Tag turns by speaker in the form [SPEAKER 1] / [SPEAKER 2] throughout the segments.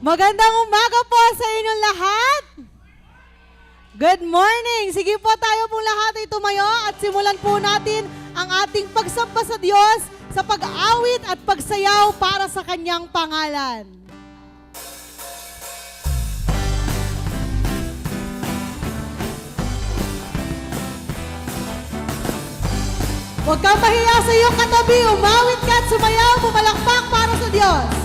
[SPEAKER 1] Magandang umaga po sa inyong lahat. Good morning. Sige po, tayo pong lahat ay tumayo at simulan po natin ang ating pagsamba sa Diyos sa pag-awit at pagsayaw para sa Kanyang pangalan. Huwag kang mahiya sa iyong katabi, umawit ka at sumayaw, pumalakpak para sa Diyos.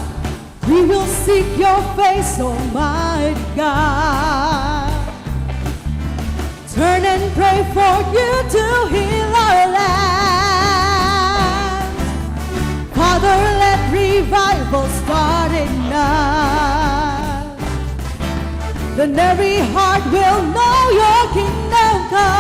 [SPEAKER 1] We will seek your face, Almighty God. Turn and pray for you to heal our land. Father, let revival start in us. Then every heart will know your kingdom come.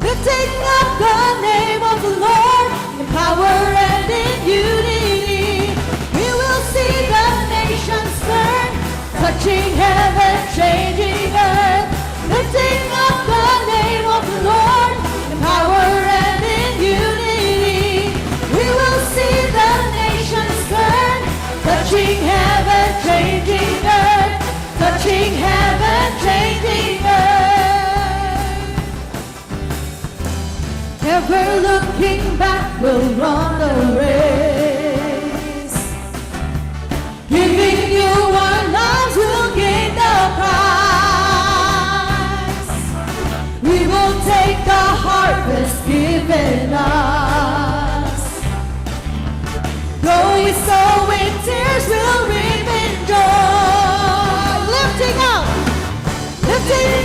[SPEAKER 1] Lifting up the name of the Lord in power and in unity, we will see the nations turn, touching heaven, changing earth. Lifting up the name of the Lord in power and in unity, we will see the nations turn, touching heaven, changing earth, touching heaven, changing earth. Never looking back, we'll run the race. Giving you our lives, we'll gain the prize. We will take the harvest given us. Though we sow in tears, we'll reap in joy. Lifting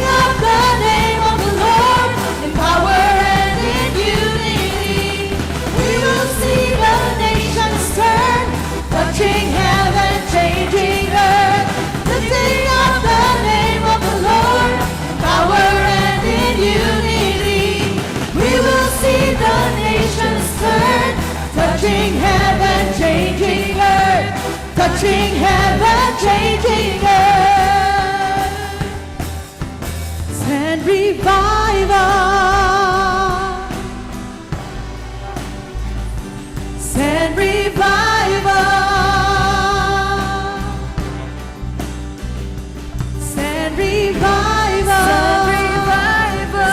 [SPEAKER 1] up the name of the Lord in power and in unity. We will see the nations turn, touching heaven, changing earth. Lifting up the name of the Lord in power and in unity. We will see the nations turn, touching heaven, changing earth, touching heaven, changing earth. Send revival, send revival, send revival,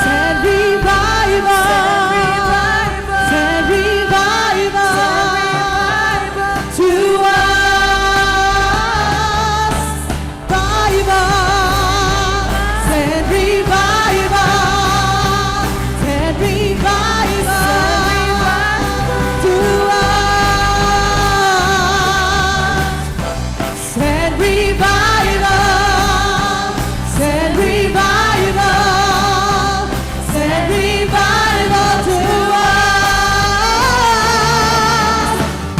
[SPEAKER 1] send revival, send revival to us, Bible. Send revival, send revival to us. Send revival, send revival, send revival to us.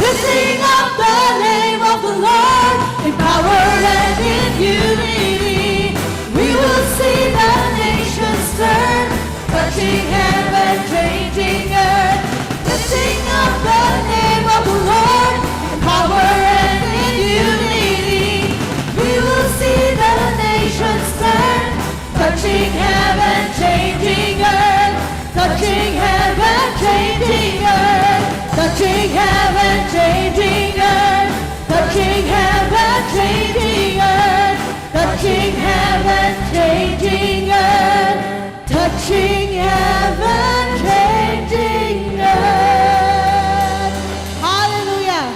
[SPEAKER 1] Lifting up the name of the Lord in power and in unity, we will see the nations turn, touching heaven, changing earth. Lifting up the name of the Lord in power and in unity, we will see the nations turn, touching heaven, changing earth, touching heaven, changing earth, touching heaven, changing earth, touching heaven, changing earth, touching heaven, changing earth, touching heaven, changing earth. Hallelujah.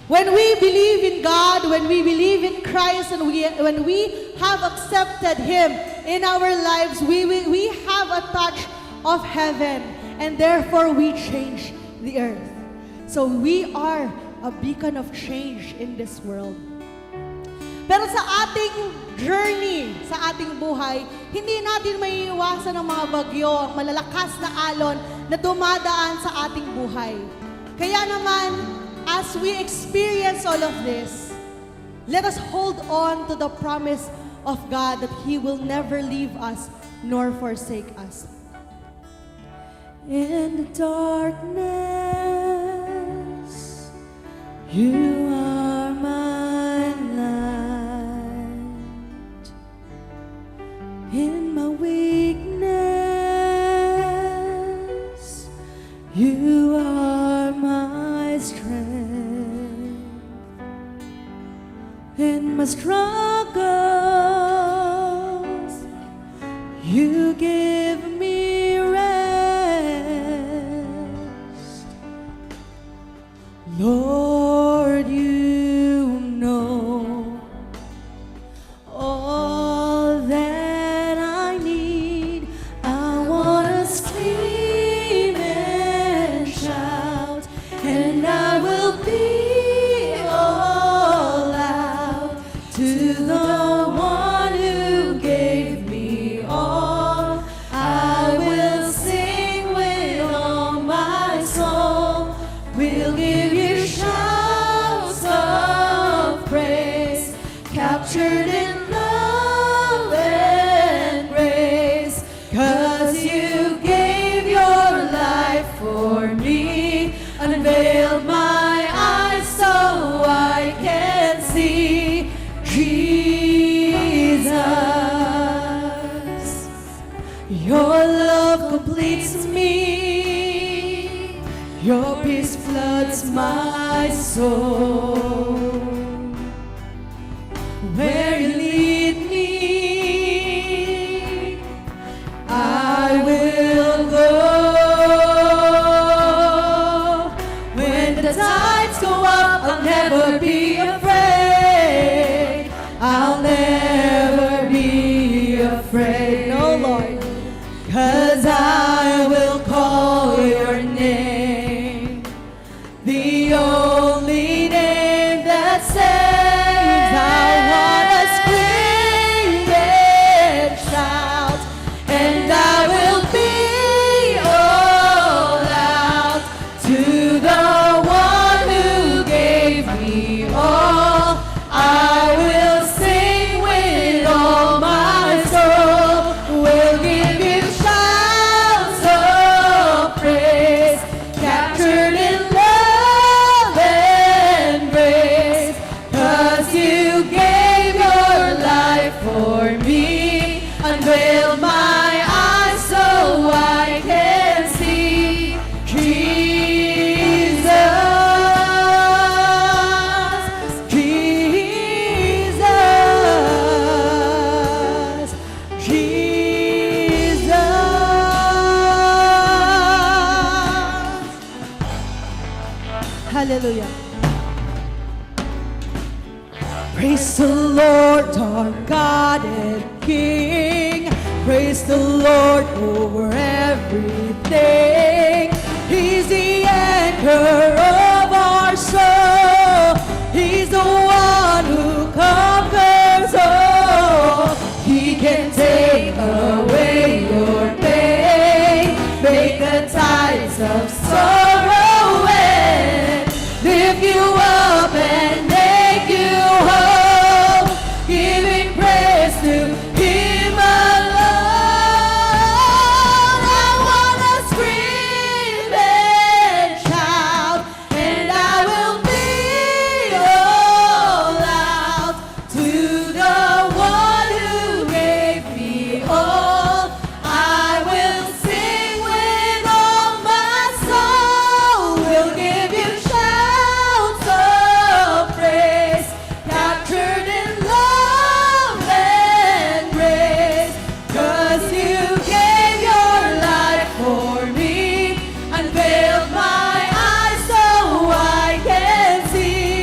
[SPEAKER 1] When we believe in God, when we believe in Christ, and when we have accepted Him in our lives, we have a touch of heaven, and therefore we change the earth. So we are a beacon of change in this world. Pero sa ating journey, sa ating buhay, hindi natin maiiwasan ang mga bagyo, ang malalakas na alon na dumadaan sa ating buhay. Kaya naman, as we experience all of this, let us hold on to the promise of God that He will never leave us nor forsake us. In the darkness, You are my light. In my weakness, You are my strength. my struggles, you give me rest. Lord, you know all that I need. I wanna scream and shout, and I will be all out to the one who gave me all. I will sing with all my soul. We'll give you shouts of praise, captured in love and grace. 'Cause you gave your life for me, unveiled my eyes so I can see Jesus. Your love completes me, your peace floods my soul. Where you lead me, I will go. When the tides go up, I'll never be afraid. I'll never be afraid, no Lord, 'cause I will call your name, the only name that saves. I wanna scream and shout, and I will be all out to the one who gave me all. I will sing with all my soul. We'll give you shouts of praise, captured in love and grace. 'Cause you gave your life for me, unveiled my eyes so I can see Jesus, Jesus, Jesus. Hallelujah. Praise the Lord, our God and King. Praise the Lord over everything. He's the anchor of our soul. He's the one who conquers all. He can take away your pain, make the tides of sorrow end, lift you up and make you whole, giving praise to Him alone. I wanna scream and shout, and I will be all out to the one who gave me all. I will sing with all my soul. We'll give you shouts of praise, captured in love and grace. 'Cause you gave your life for me, unveiled my eyes so I can see.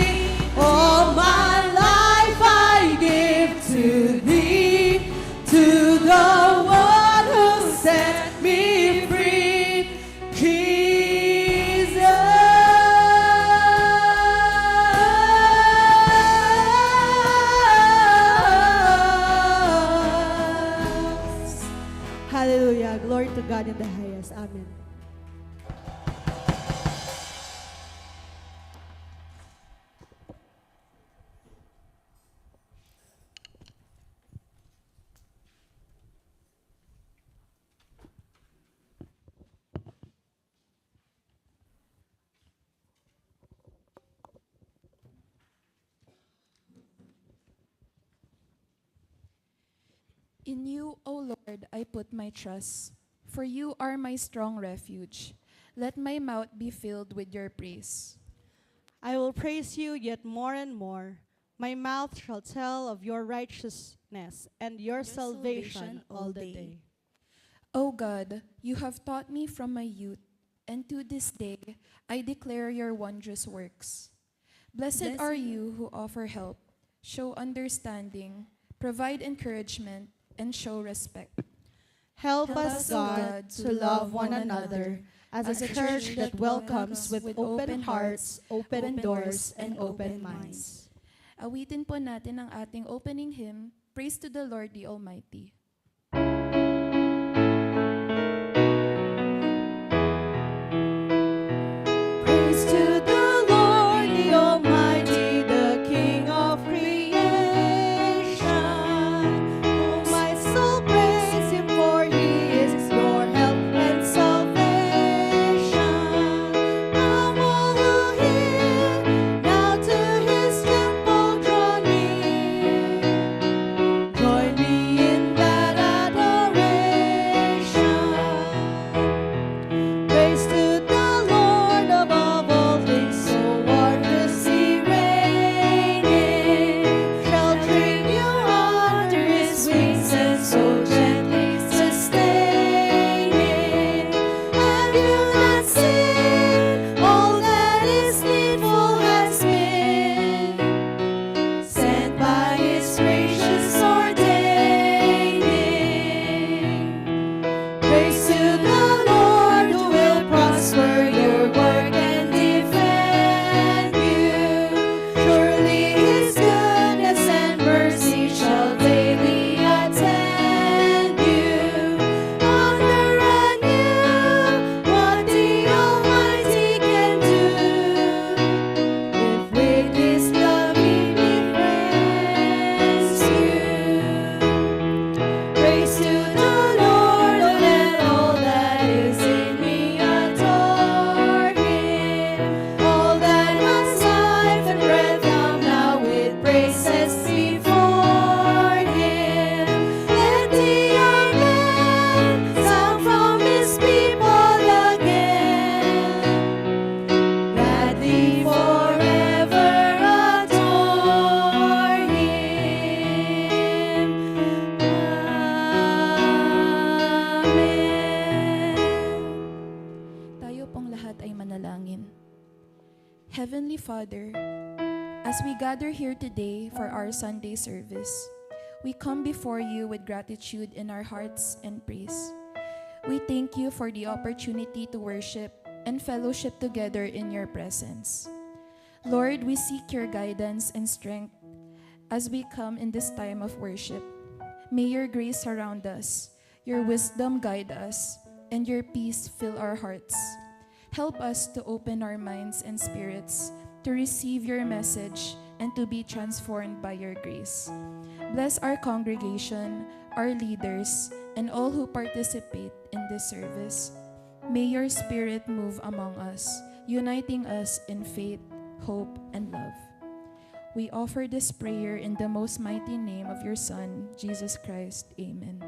[SPEAKER 1] All my life I give to thee, to the one who set me free, Jesus. Hallelujah. Glory to God in the highest. Amen.
[SPEAKER 2] In you, O Lord, I put my trust, for you are my strong refuge. Let my mouth be filled with your praise.
[SPEAKER 1] I will praise you yet more and more My mouth shall tell of your righteousness and your salvation all the day.
[SPEAKER 2] O God, you have taught me from my youth, and to this day I declare your wondrous works. Blessed are you who offer help, show understanding, provide encouragement, and show respect.
[SPEAKER 1] Help us, God, to love one another as a church that welcomes with open hearts, open doors, and open minds.
[SPEAKER 2] Awitin po natin ang ating opening hymn, Praise to the Lord the Almighty.
[SPEAKER 1] Praise to the Lord, the Almighty, the King of creation. Oh, my soul, praise Him, for He is your help and salvation. Come all who hear, now to His temple draw near. Join me in that adoration. Praise to the Lord above all things, so wondrously reigning, sheltering you under His wings and so gently sustaining. Have you not seen all that is needful has been sent by His gracious ordaining? Praise to the Lord who will prosper your work and defend you. Surely His goodness and mercy shall daily attend you. Honor anew what the Almighty can do, if with His love He befriends you. Praise to the Lord, oh let all that is in me adore Him. All that has life and breath come now with praises before Him. Let the Amen sound from His people again. Gladly forever adore Him. Amen.
[SPEAKER 2] Tayo pong lahat ay manalangin. Heavenly Father, as we gather here today for our Sunday service, we come before you with gratitude in our hearts and praise. We thank you for the opportunity to worship and fellowship together in your presence. Lord, we seek your guidance and strength as we come in this time of worship. May your grace surround us, your wisdom guide us, and your peace fill our hearts. Help us to open our minds and spirits to receive your message and to be transformed by your grace. Bless our congregation, our leaders, and all who participate in this service. May your Spirit move among us, uniting us in faith, hope, and love. We offer this prayer in the most mighty name of your Son, Jesus Christ. Amen.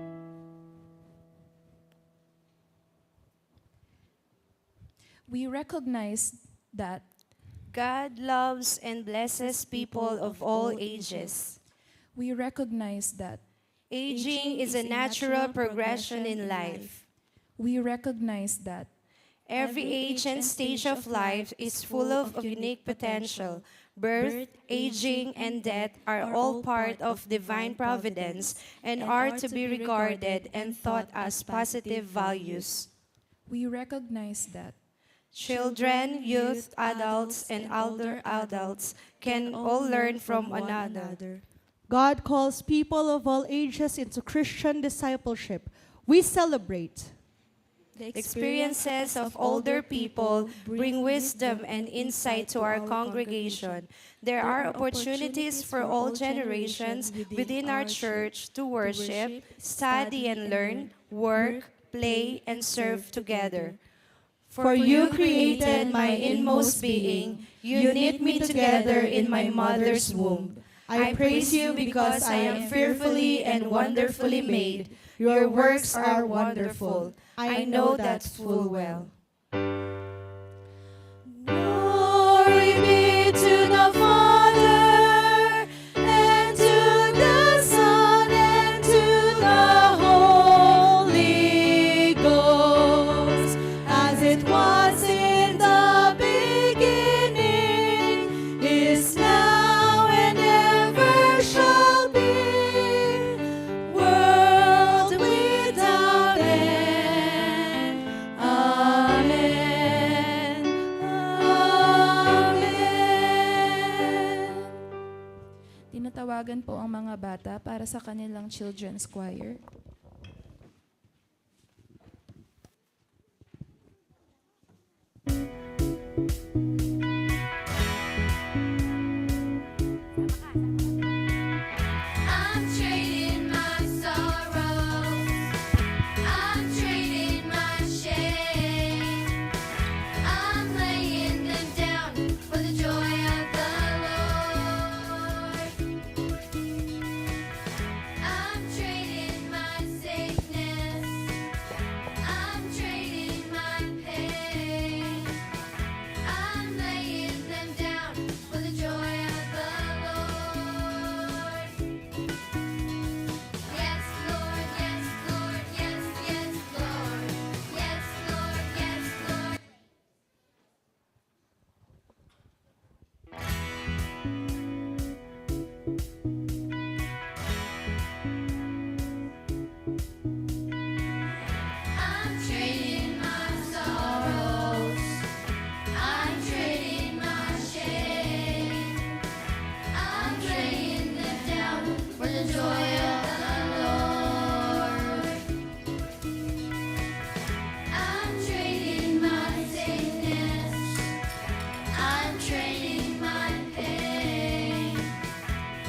[SPEAKER 2] We recognize that
[SPEAKER 3] God loves and blesses people of all ages.
[SPEAKER 2] we recognize that
[SPEAKER 3] Aging is a natural progression in life.
[SPEAKER 2] we recognize that
[SPEAKER 3] Every age and stage of life is full of unique potential. Birth, aging, and death are all part of divine providence and are to be regarded and thought as positive values.
[SPEAKER 2] we recognize that
[SPEAKER 3] Children, youth, adults, and older adults can all learn from one another.
[SPEAKER 1] God calls people of all ages into Christian discipleship. We celebrate
[SPEAKER 3] The experiences of older people bring wisdom and insight to our congregation. There are opportunities for all generations within our church to worship, study and learn, work, play, and serve together. For you created my inmost being, you knit me together in my mother's womb. I praise you because I am fearfully and wonderfully made. Your works are wonderful. I know that full well.
[SPEAKER 1] Glory be to the Father,
[SPEAKER 2] Tinatawagan po ang mga bata para sa kanilang children's choir.
[SPEAKER 1] I'm trading my sorrows. I'm trading my shame. I'm laying them down for the joy of the Lord. I'm trading my sickness. I'm trading my pain. I'm laying them down for the joy of the Lord. Yes, Lord, yes, Lord, yes, yes, Lord. Yes, Lord, yes, Lord. I'm trading my sorrows. I'm trading my shame. I'm laying them down for the joy of the Lord. I'm trading my sickness. I'm trading my pain.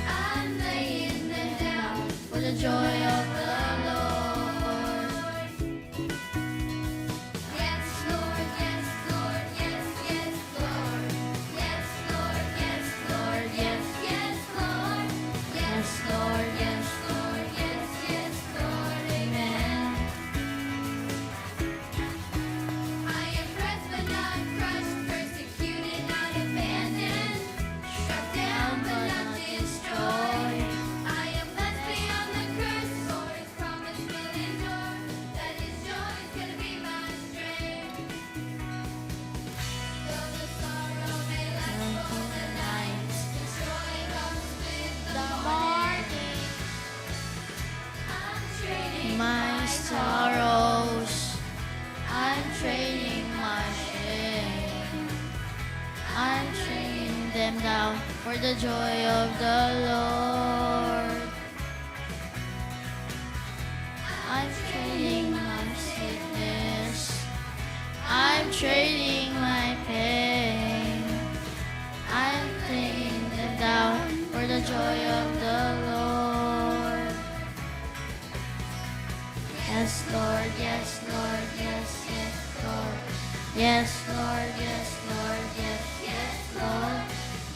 [SPEAKER 1] I'm laying them down for the joy of the Lord. Yes, Lord, yes, Lord, yes, yes, Lord. Yes, Lord, yes, Lord, yes, yes, Lord. Yes, Lord, yes, Lord, yes, yes, Lord. Amen. I am pressed but not crushed, persecuted, not abandoned, struck down but not destroyed. I am blessed beyond the curse, for His promise will endure. That His joy is gonna be my strength. Though the sorrow may last for the night, the joy comes with the morning. I'm trading
[SPEAKER 4] My sorrows, I'm trading my shame. I'm trading them down for the joy of the Lord. I'm trading my sickness. I'm trading my pain. I'm trading them down for the joy of the Lord. Yes, Lord, yes, Lord, yes, yes, Lord. Yes, Lord, yes, Lord, yes, yes, Lord.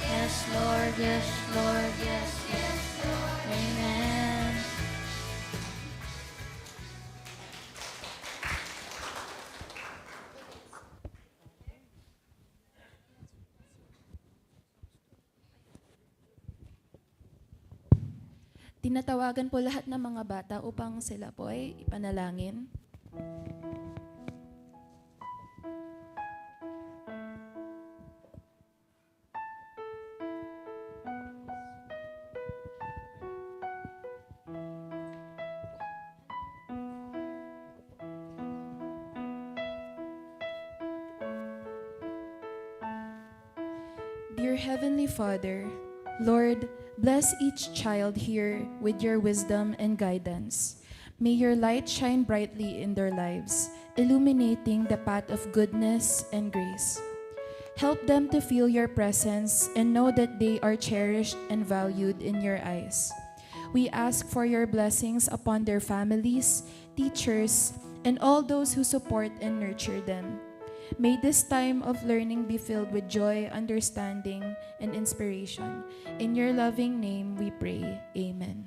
[SPEAKER 4] Yes, Lord, yes, Lord, yes, yes, Lord. Amen.
[SPEAKER 2] Tinatawagan po lahat ng mga bata upang sila po ay ipanalangin. Dear Heavenly Father, Lord, bless each child here with your wisdom and guidance. May your light shine brightly in their lives, illuminating the path of goodness and grace. Help them to feel your presence and know that they are cherished and valued in your eyes. We ask for your blessings upon their families, teachers, and all those who support and nurture them. May this time of learning be filled with joy, understanding, and inspiration. In your loving name we pray. Amen.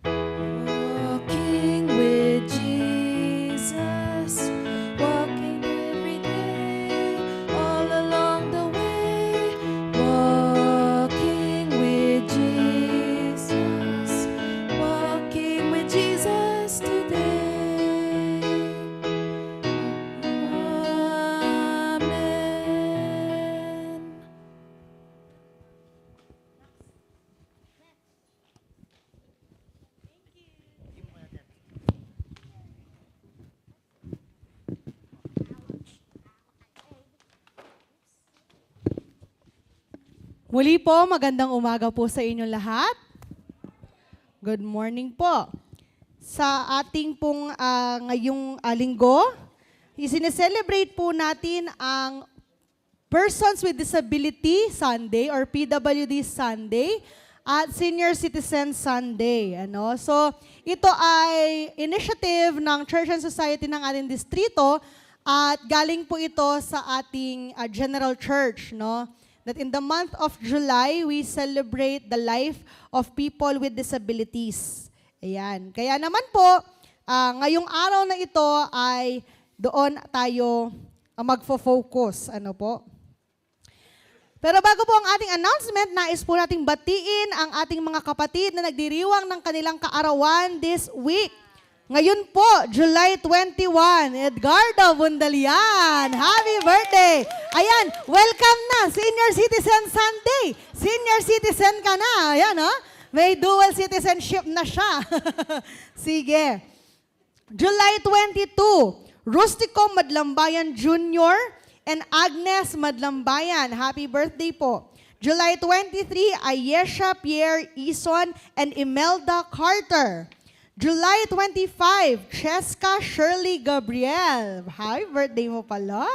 [SPEAKER 2] Walking with Jesus, walking every day, all along the way. Walking with Jesus, walking with Jesus today. Amen.
[SPEAKER 1] Muli po, magandang umaga po sa inyong lahat. Good morning po. Sa ating pong ngayong linggo, isineselebrate po natin ang Persons with Disability Sunday or PWD Sunday at Senior Citizen Sunday. Ano? So, ito ay initiative ng Church and Society ng ating distrito at galing po ito sa ating General Church, no? That in the month of July, we celebrate the life of people with disabilities. Ayan. Kaya naman po, ngayong araw na ito ay doon tayo magfo-focus. Ano po? Pero bago po ang ating announcement, nais po nating batiin ang ating mga kapatid na nagdiriwang ng kanilang kaarawan this week. Ngayon po, July 21, Edgardo Bundalian. Happy birthday! Ayan, welcome na, Senior Citizen Sunday. Senior citizen ka na. Ayan, oh. May dual citizenship na siya. Sige. July 22, Rustico Madlambayan Jr. and Agnes Madlambayan. Happy birthday po. July 23, Ayesha Pierre Ison and Imelda Carter. July 25, Cheska Shirley Gabriel. Happy birthday mo pala.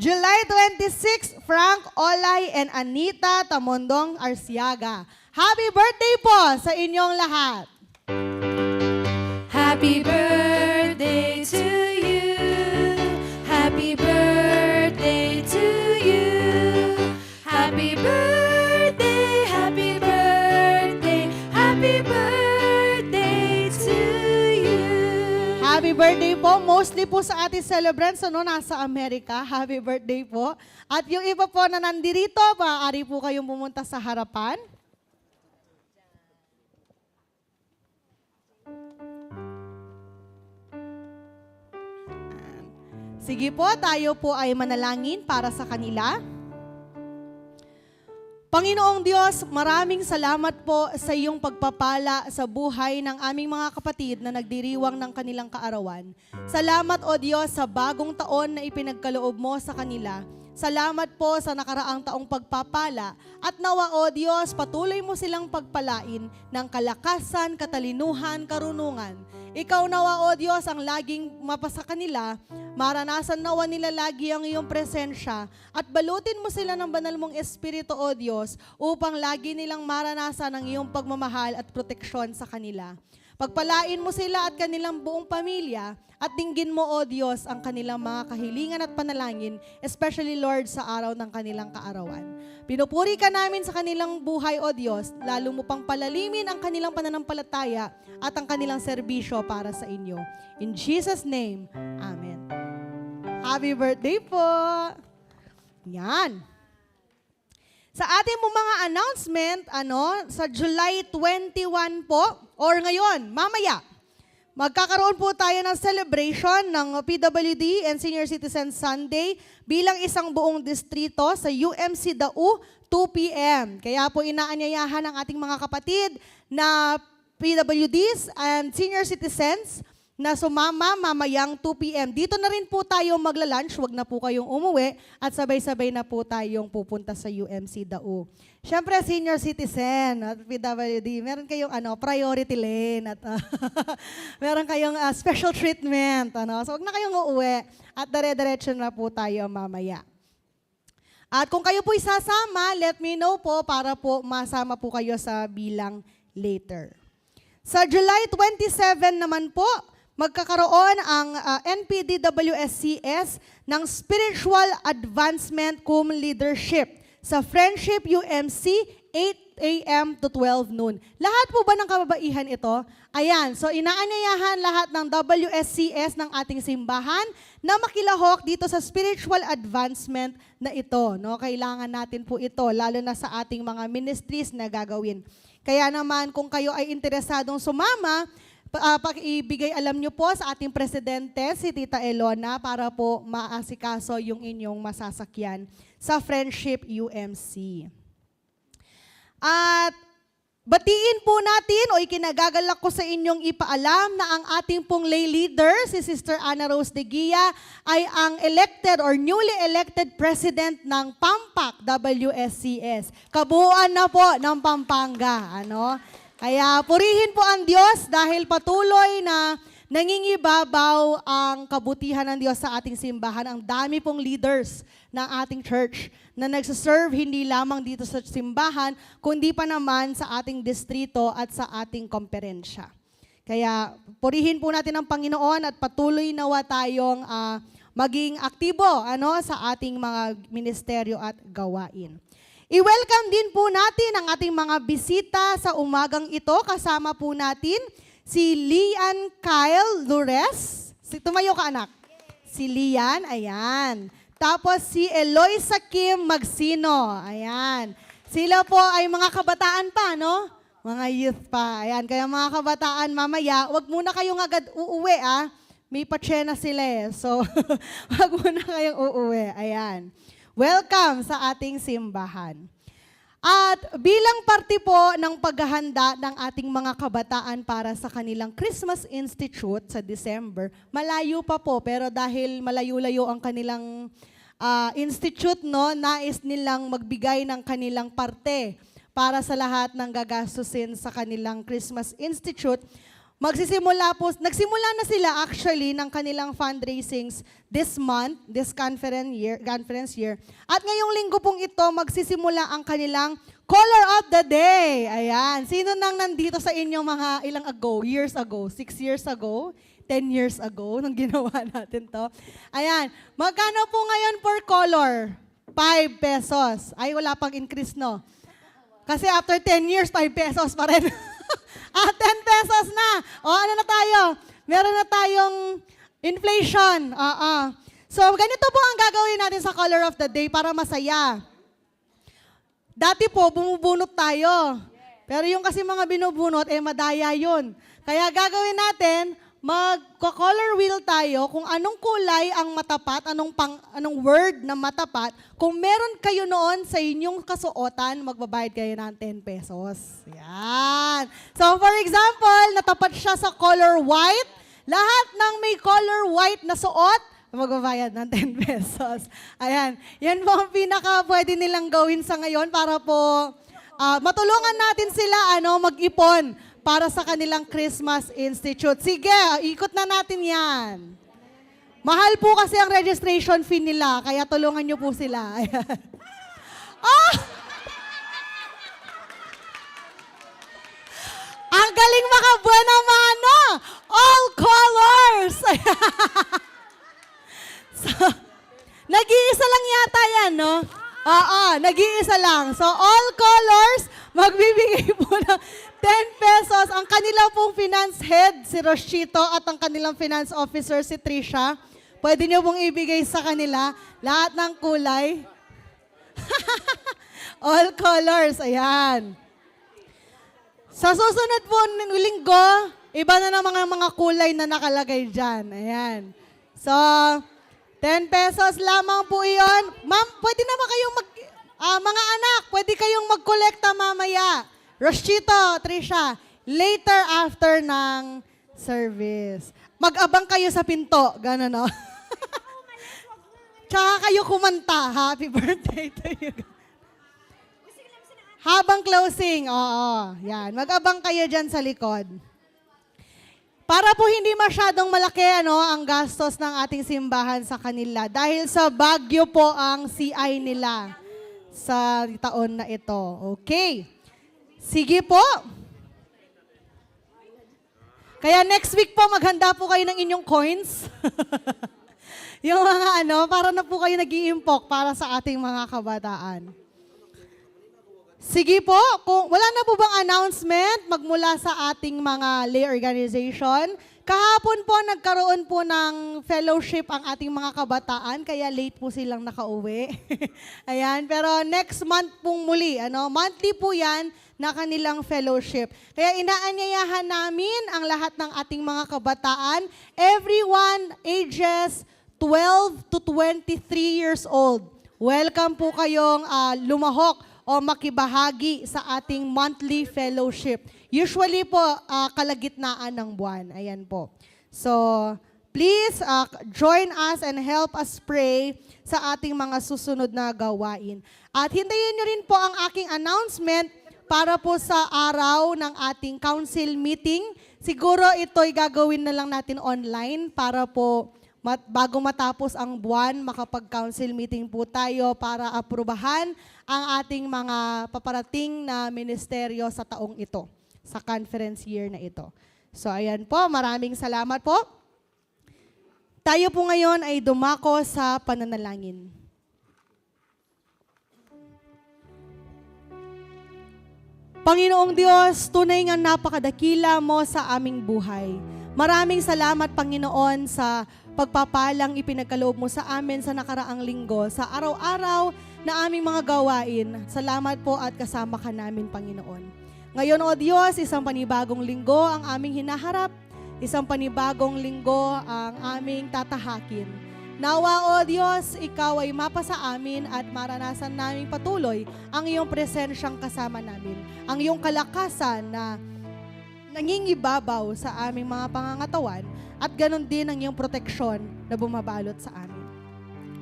[SPEAKER 1] July 26, Frank Olay and Anita Tamondong Arciaga. Happy birthday po sa inyong lahat.
[SPEAKER 3] Happy birthday to you. Happy birthday to you. Happy birthday, happy birthday, happy birthday to you.
[SPEAKER 1] Happy birthday po. Mostly po sa ating celebrants, ano, nasa Amerika. Happy birthday po. At yung iba po na nandirito, maaari po kayong pumunta sa harapan. Sige po, tayo po ay manalangin para sa kanila. Panginoong Diyos, maraming salamat po sa iyong pagpapala sa buhay ng aming mga kapatid na nagdiriwang ng kanilang kaarawan. Salamat, O Diyos, sa bagong taon na ipinagkaloob mo sa kanila. Salamat po sa nakaraang taong pagpapala at nawa, O Diyos, patuloy mo silang pagpalain ng kalakasan, katalinuhan, karunungan. Ikaw nawa, O Diyos, ang laging mapasa kanila, maranasan nawa nila lagi ang iyong presensya at balutin mo sila ng banal mong Espiritu, O Diyos, upang lagi nilang maranasan ang iyong pagmamahal at proteksyon sa kanila. Pagpalain mo sila at kanilang buong pamilya at dinggin mo, O Diyos, ang kanilang mga kahilingan at panalangin, especially, Lord, sa araw ng kanilang kaarawan. Pinupuri ka namin sa kanilang buhay, O Diyos, lalo mo pang palalimin ang kanilang pananampalataya at ang kanilang serbisyo para sa inyo. In Jesus' name, Amen. Happy birthday po! Yan. Sa ating mga announcement, sa July 21 po, or ngayon, mamaya, magkakaroon po tayo ng celebration ng PWD and Senior Citizen Sunday bilang isang buong distrito sa UMC Dau, 2 p.m. Kaya po inaanyayahan ang ating mga kapatid na PWDs and Senior Citizens na sumama mamayang 2 p.m. Dito na rin po tayo magla-lunch, wag na po kayong umuwi at sabay-sabay na po tayong pupunta sa UMC Dau. Siyempre, senior citizen at PWD, meron kayong priority lane at meron kayong special treatment. So wag na kayong uuwi at dire-diretso na po tayo mamaya. At kung kayo po isasama, let me know po para po masama po kayo sa bilang later. Sa July 27 naman po, magkakaroon ang NPDWSCS ng Spiritual Advancement Cum Leadership sa Friendship UMC, 8 a.m. to 12 noon. Lahat po ba ng kababaihan ito? Ayan, so inaanyayahan lahat ng WSCS ng ating simbahan na makilahok dito sa spiritual advancement na ito. No? Kailangan natin po ito, lalo na sa ating mga ministries na gagawin. Kaya naman, kung kayo ay interesadong sumama, ibigay alam nyo po sa ating presidente, si Tita Elona, para po maasikaso yung inyong masasakyan sa Friendship UMC. At Batiin po natin o ikinagagalak ko sa inyong ipaalam na ang ating pong lay leader, si Sister Ana Rose de Guia, ay ang elected or newly elected president ng PAMPAC WSCS. Kabuuan na po ng Pampanga. Kaya purihin po ang Diyos dahil patuloy na nangingibabaw ang kabutihan ng Diyos sa ating simbahan. Ang dami pong leaders ng ating church na nagsaserve hindi lamang dito sa simbahan, kundi pa naman sa ating distrito at sa ating komperensya. Kaya purihin po natin ang Panginoon at patuloy nawa tayong maging aktibo sa ating mga ministeryo at gawain. I-welcome din po natin ang ating mga bisita sa umagang ito. Kasama po natin si Lian Kyle Lures. Tumayo ka, anak. Si Lian, ayan. Tapos si Eloisa Kim Magsino, ayan. Sila po ay mga kabataan pa, no? Mga youth pa, ayan. Kaya mga kabataan, mamaya, wag muna kayong agad uuwi, May patsena sila eh. So, wag muna kayong uuwi, ayan. Welcome sa ating simbahan. At bilang parte po ng paghahanda ng ating mga kabataan para sa kanilang Christmas Institute sa December, malayo pa po, pero dahil malayo-layo ang kanilang institute, nais nilang magbigay ng kanilang parte para sa lahat ng gagastusin sa kanilang Christmas Institute. Nagsimula na sila actually ng kanilang fundraisings this month, this conference year. At ngayong linggo pong ito, magsisimula ang kanilang Color of the Day. Ayan. Sino nang nandito sa inyo mga years ago? 6 years ago? 10 years ago, nung ginawa natin to. Ayan. Magkano po ngayon per color? 5 pesos. Ay, wala pang increase, no? Kasi after 10 years, 5 pesos pa rin. 10 pesos na. O, ano na tayo? Meron na tayong inflation. So, ganito po ang gagawin natin sa Color of the Day para masaya. Dati po, bumubunot tayo. Pero yung kasi mga binubunot, madaya yun. Kaya gagawin natin, mag-color wheel tayo kung anong kulay ang matapat, anong word na matapat. Kung meron kayo noon sa inyong kasuotan, magbabayad kayo ng 10 pesos. Yan. So for example, natapat siya sa color white. Lahat ng may color white na suot, magbabayad ng 10 pesos. Ayan. Yan po ang pinaka pwede nilang gawin sa ngayon para po matulungan natin sila mag-ipon para sa kanilang Christmas Institute. Sige, ikot na natin yan. Mahal po kasi ang registration fee nila, kaya tulungan nyo po sila. Ang galing makabuena mano! All colors! So, nag-iisa lang yata yan, no? Oo, nag-iisa lang. So, all colors, magbibigay po ng 10 pesos. Ang kanila pong finance head, si Roshito, at ang kanilang finance officer, si Trisha. Pwede niyo pong ibigay sa kanila lahat ng kulay. All colors, ayan. Sa susunod po linggo, iba na ng mga kulay na nakalagay dyan. Ayan. So, 10 pesos lamang po iyon. Ma'am, pwede naman kayong mga anak, pwede kayong mag-kolekta mamaya. Roshito, Trisha, later after ng service. Mag-abang kayo sa pinto, gano'n, no? Tsaka kayo kumanta, happy birthday to you. Habang closing, oo, yan. Mag-abang kayo dyan sa likod. Para po hindi masyadong malaki ang gastos ng ating simbahan sa kanila. Dahil sa Baguio po ang CI nila sa taon na ito. Okay. Sige po. Kaya next week po, maghanda po kayo ng inyong coins. Yung mga para na po kayo nag-iimpok para sa ating mga kabataan. Sige po, kung wala na po bang announcement magmula sa ating mga lay organization, kahapon po nagkaroon po ng fellowship ang ating mga kabataan, kaya late po silang nakauwi. Ayan, pero next month pong muli, monthly po yan na kanilang fellowship. Kaya inaanyayahan namin ang lahat ng ating mga kabataan, everyone ages 12 to 23 years old. Welcome po kayong lumahok o makibahagi sa ating monthly fellowship. Usually po, kalagitnaan ng buwan. Ayan po. So, please join us and help us pray sa ating mga susunod na gawain. At hintayin nyo rin po ang aking announcement para po sa araw ng ating council meeting. Siguro ito'y gagawin na lang natin online para po bago matapos ang buwan, makapag-council meeting po tayo para aprubahan ang ating mga paparating na ministeryo sa taong ito, sa conference year na ito. So ayan po, maraming salamat po. Tayo po ngayon ay dumako sa pananalangin. Panginoong Diyos, tunay nga napakadakila mo sa aming buhay. Maraming salamat, Panginoon, sa pagpapalang ipinagkaloob mo sa amin sa nakaraang linggo, sa araw-araw na aming mga gawain. Salamat po at kasama ka namin, Panginoon. Ngayon, O Diyos, isang panibagong linggo ang aming hinaharap, isang panibagong linggo ang aming tatahakin. Nawa, O Diyos, Ikaw ay mapasa amin at maranasan namin patuloy ang iyong presensyang kasama namin, ang iyong kalakasan na nangingibabaw sa aming mga pangangatawan at ganon din ang iyong proteksyon na bumabalot sa amin.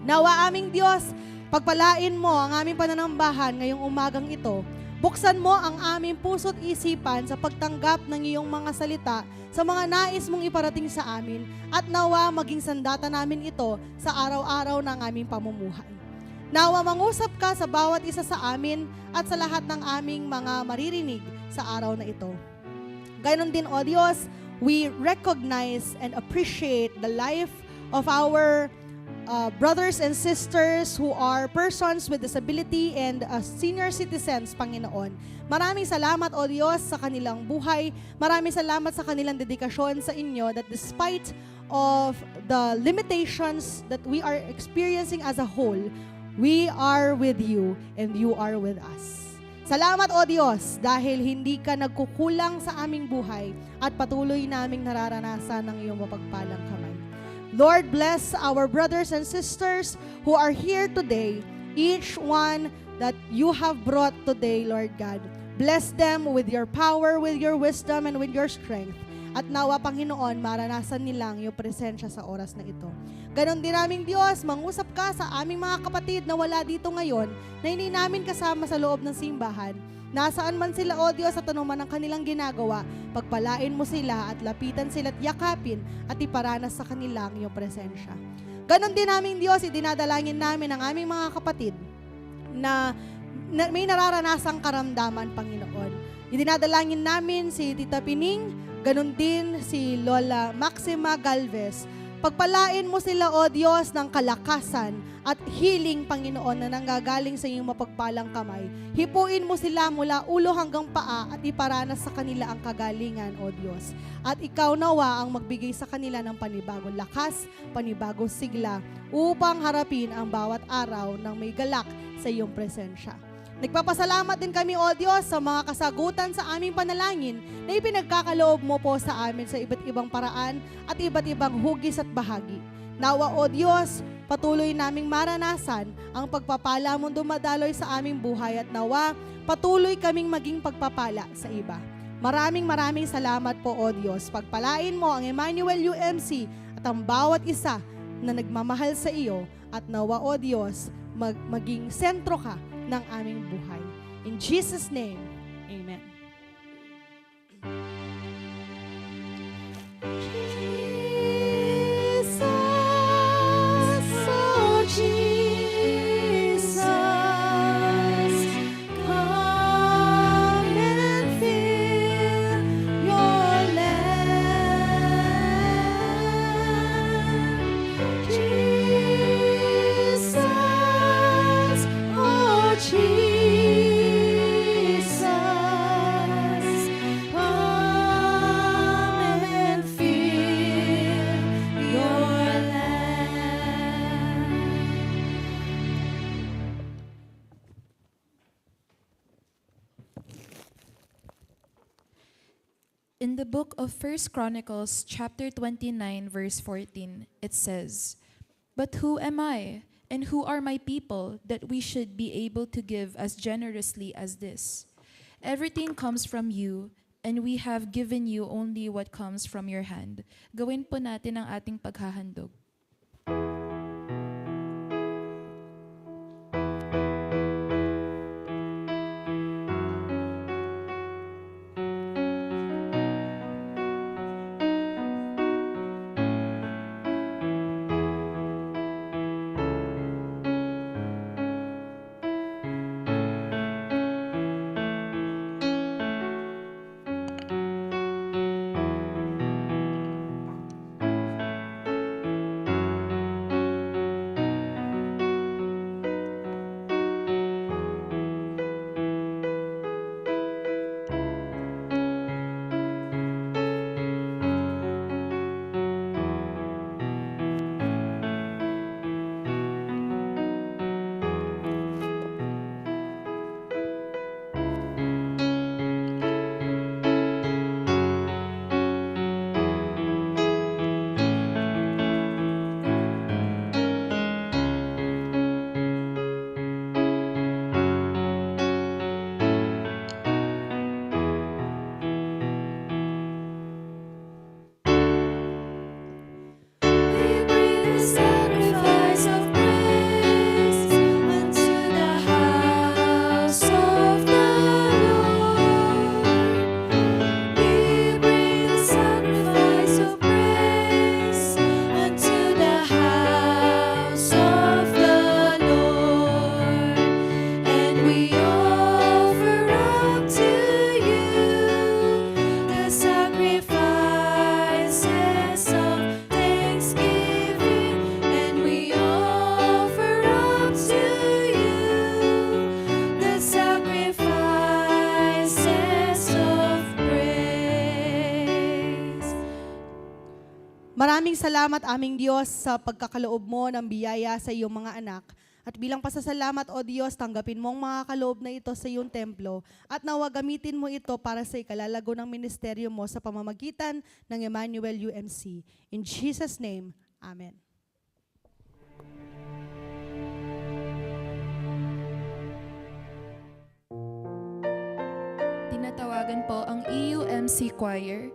[SPEAKER 1] Nawa aming Diyos, pagpalain mo ang aming pananambahan ngayong umagang ito. Buksan mo ang aming puso't isipan sa pagtanggap ng iyong mga salita sa mga nais mong iparating sa amin at nawa maging sandata namin ito sa araw-araw ng aming pamumuhay. Nawa mangusap ka sa bawat isa sa amin at sa lahat ng aming mga maririnig sa araw na ito. Ganon din, O Diyos, we recognize and appreciate the life of our brothers and sisters who are persons with disability and senior citizens, Panginoon. Maraming salamat, O Diyos, sa kanilang buhay. Maraming salamat sa kanilang dedikasyon sa inyo that despite of the limitations that we are experiencing as a whole, we are with you and you are with us. Salamat, O Diyos, dahil hindi ka nagkukulang sa aming buhay at patuloy naming nararanasan ng iyong mapagpalang kamay. Lord, bless our brothers and sisters who are here today, each one that you have brought today, Lord God. Bless them with your power, with your wisdom, and with your strength. At nawa, Panginoon, maranasan nilang yung presensya sa oras na ito. Ganon din naming Diyos, mangusap ka sa aming mga kapatid na wala dito ngayon, na hindi namin kasama sa loob ng simbahan. Nasaan man sila, O Diyos, at anuman ang kanilang ginagawa, pagpalain mo sila at lapitan sila at yakapin at iparanas sa kanilang iyong presensya. Ganon din naming Diyos, idinadalangin namin ang aming mga kapatid na may nararanasang karamdaman, Panginoon. Idinadalangin namin si Tita Pining, ganon din si Lola Maxima Galvez. Pagpalain mo sila, O Diyos, ng kalakasan at healing, Panginoon, na nanggagaling sa iyong mapagpalang kamay. Hipuin mo sila mula ulo hanggang paa at iparanas sa kanila ang kagalingan, O Diyos. At ikaw nawa ang magbigay sa kanila ng panibagong lakas, panibagong sigla, upang harapin ang bawat araw ng may galak sa iyong presensya. Nagpapasalamat din kami, O Diyos, sa mga kasagutan sa aming panalangin na ipinagkakaloob mo po sa amin sa iba't ibang paraan at iba't ibang hugis at bahagi. Nawa, O Diyos, patuloy naming maranasan ang pagpapala mong dumadaloy sa aming buhay at nawa, patuloy kaming maging pagpapala sa iba. Maraming salamat po, O Diyos. Pagpalain mo ang Emmanuel UMC at ang bawat isa na nagmamahal sa iyo at nawa, O Diyos, maging sentro ka ng aming buhay. In Jesus' name, Amen. Jesus, oh Jesus, come and fill your land. Jesus, oh Jesus, come and fill your land.
[SPEAKER 2] In the book of 1 Chronicles, chapter 29, verse 14, it says, "But who am I, And who are my people that we should be able to give as generously as this? Everything comes from you, and we have given you only what comes from your hand. Gawin po natin ang ating paghahandog. We bring the sacrifice of praise unto the house of the Lord. We bring the sacrifice of praise unto the house of the Lord, and we offer up to you the sacrifices of thanksgiving, and we offer up to you the sacrifices of praise.
[SPEAKER 5] Maraming salamat aming Diyos sa pagkakaloob mo ng biyaya sa iyong mga anak. At bilang pasasalamat, O Diyos, tanggapin mong mga kaloob na ito sa iyong templo at nawa gamitin mo ito para sa ikalalago ng ministeryo mo sa pamamagitan ng Emmanuel UMC. In Jesus' name, Amen.
[SPEAKER 2] Tinatawagan po ang EUMC Choir.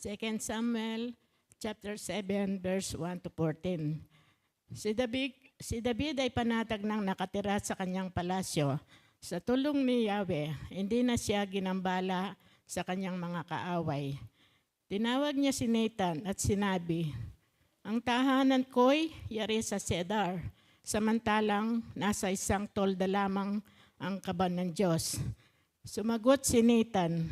[SPEAKER 6] 2 Samuel chapter 7 verse 1 to 14. Si David ay panatag ng nakatira sa kanyang palasyo. Sa tulong ni Yahweh, hindi na siya ginambala sa kanyang mga kaaway. Tinawag niya si Nathan at sinabi, "Ang tahanan ko'y yari sa Cedar, samantalang nasa isang tolda lamang ang kaban ng Diyos." Sumagot si Nathan,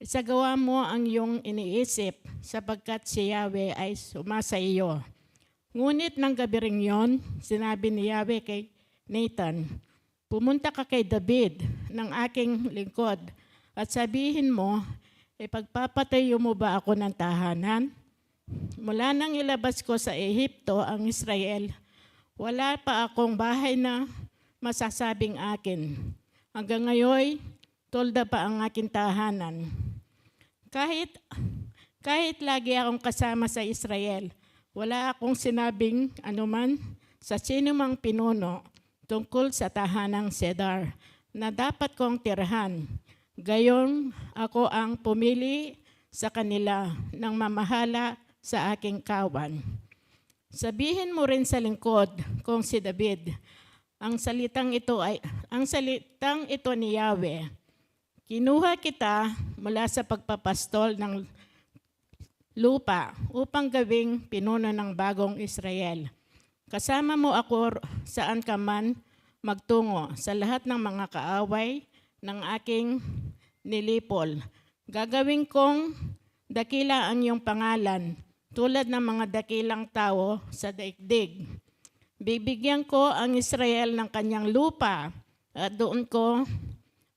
[SPEAKER 6] "Isagawa mo ang iyong iniisip, sapagkat si Yahweh ay sumasa iyo." Ngunit ng gabi ring yon, sinabi ni Yahweh kay Nathan, "Pumunta ka kay David ng aking lingkod at sabihin mo, ipagpapatayo mo ba ako ng tahanan? Mula nang ilabas ko sa Ehipto ang Israel, wala pa akong bahay na masasabing akin. Hanggang ngayon, tolda pa ang aking tahanan. Kahit lagi akong kasama sa Israel, wala akong sinabing anuman sa sinumang pinuno tungkol sa tahanang Cedar na dapat kong tirahan. Gayon ako ang pumili sa kanila ng mamahala sa aking kawan. Sabihin mo rin sa lingkod kong si David, ang salitang ito ni Yahweh. Kinuha kita mula sa pagpapastol ng lupa upang gawing pinuno ng bagong Israel. Kasama mo ako saan ka man magtungo sa lahat ng mga kaaway ng aking nilipol. Gagawin kong dakila ang iyong pangalan tulad ng mga dakilang tao sa daigdig. Bibigyan ko ang Israel ng kanyang lupa at doon ko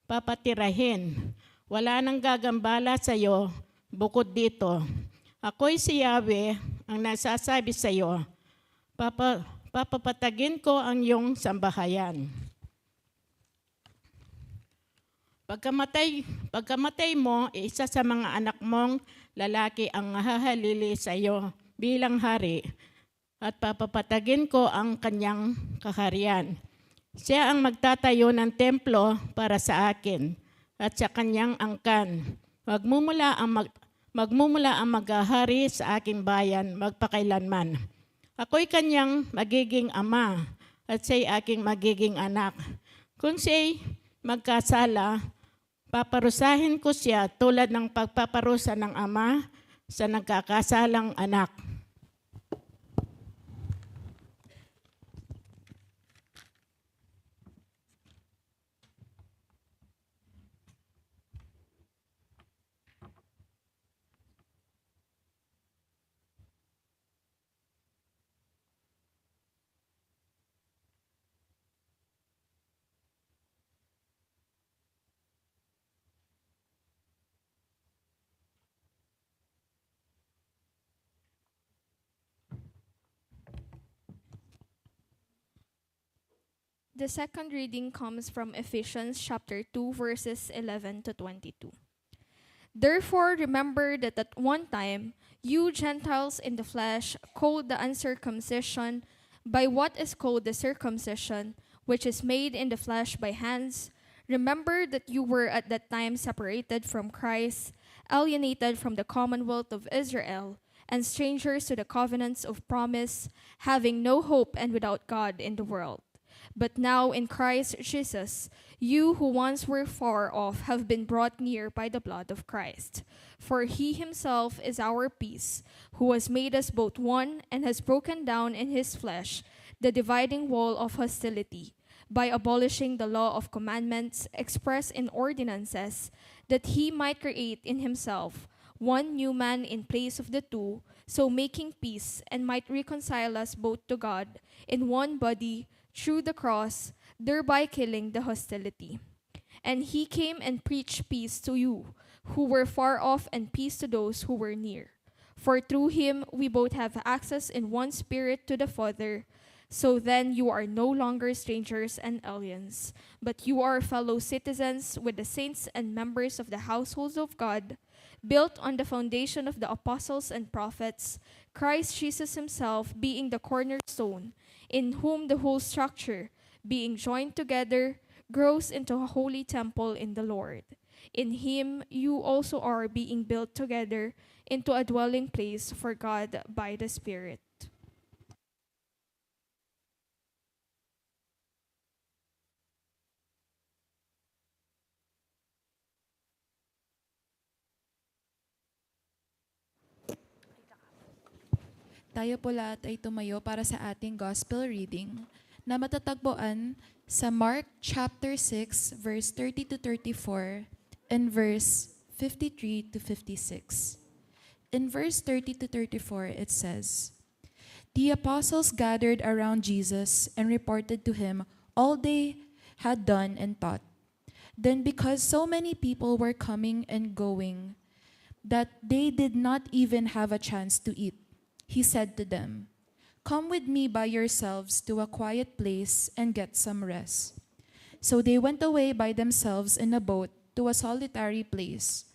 [SPEAKER 6] papatirahin. Wala nang gagambala sa iyo bukod dito. Ako'y si Yahweh ang nasasabi sa iyo, papapatagin ko ang iyong sambahayan. Pagkamatay mo, isa sa mga anak mong lalaki ang hahalili sa iyo bilang hari at papapatagin ko ang kanyang kaharian. Siya ang magtatayo ng templo para sa akin at sa kanyang angkan. Magmumula ang maghahari sa aking bayan magpakailanman. Ako'y kanyang magiging ama at siya'y aking magiging anak. Kung siya'y magkasala, paparusahin ko siya tulad ng pagpaparusa ng ama sa nagkakasalang anak.
[SPEAKER 2] The second reading comes from Ephesians chapter 2, verses 11 to 22. Therefore, remember that at one time, you Gentiles in the flesh, called the uncircumcision by what is called the circumcision, which is made in the flesh by hands, remember that you were at that time separated from Christ, alienated from the commonwealth of Israel, and strangers to the covenants of promise, having no hope and without God in the world. But now in Christ Jesus, you who once were far off have been brought near by the blood of Christ. For he himself is our peace, who has made us both one and has broken down in his flesh the dividing wall of hostility, by abolishing the law of commandments expressed in ordinances, that he might create in himself one new man in place of the two, so making peace, and might reconcile us both to God in one body through the cross, thereby killing the hostility. And he came and preached peace to you, who were far off, and peace to those who were near. For through him we both have access in one spirit to the Father. So then you are no longer strangers and aliens, but you are fellow citizens with the saints and members of the households of God, built on the foundation of the apostles and prophets, Christ Jesus himself being the cornerstone, in whom the whole structure, being joined together, grows into a holy temple in the Lord. In him you also are being built together into a dwelling place for God by the Spirit. Tayo po lahat ay tumayo para sa ating gospel reading na matatagpuan sa Mark chapter 6 verse 30 to 34 and verse 53 to 56. In verse 30 to 34 it says, "The apostles gathered around Jesus and reported to him all they had done and taught. Then because so many people were coming and going that they did not even have a chance to eat, he said to them, 'Come with me by yourselves to a quiet place and get some rest.' So they went away by themselves in a boat to a solitary place.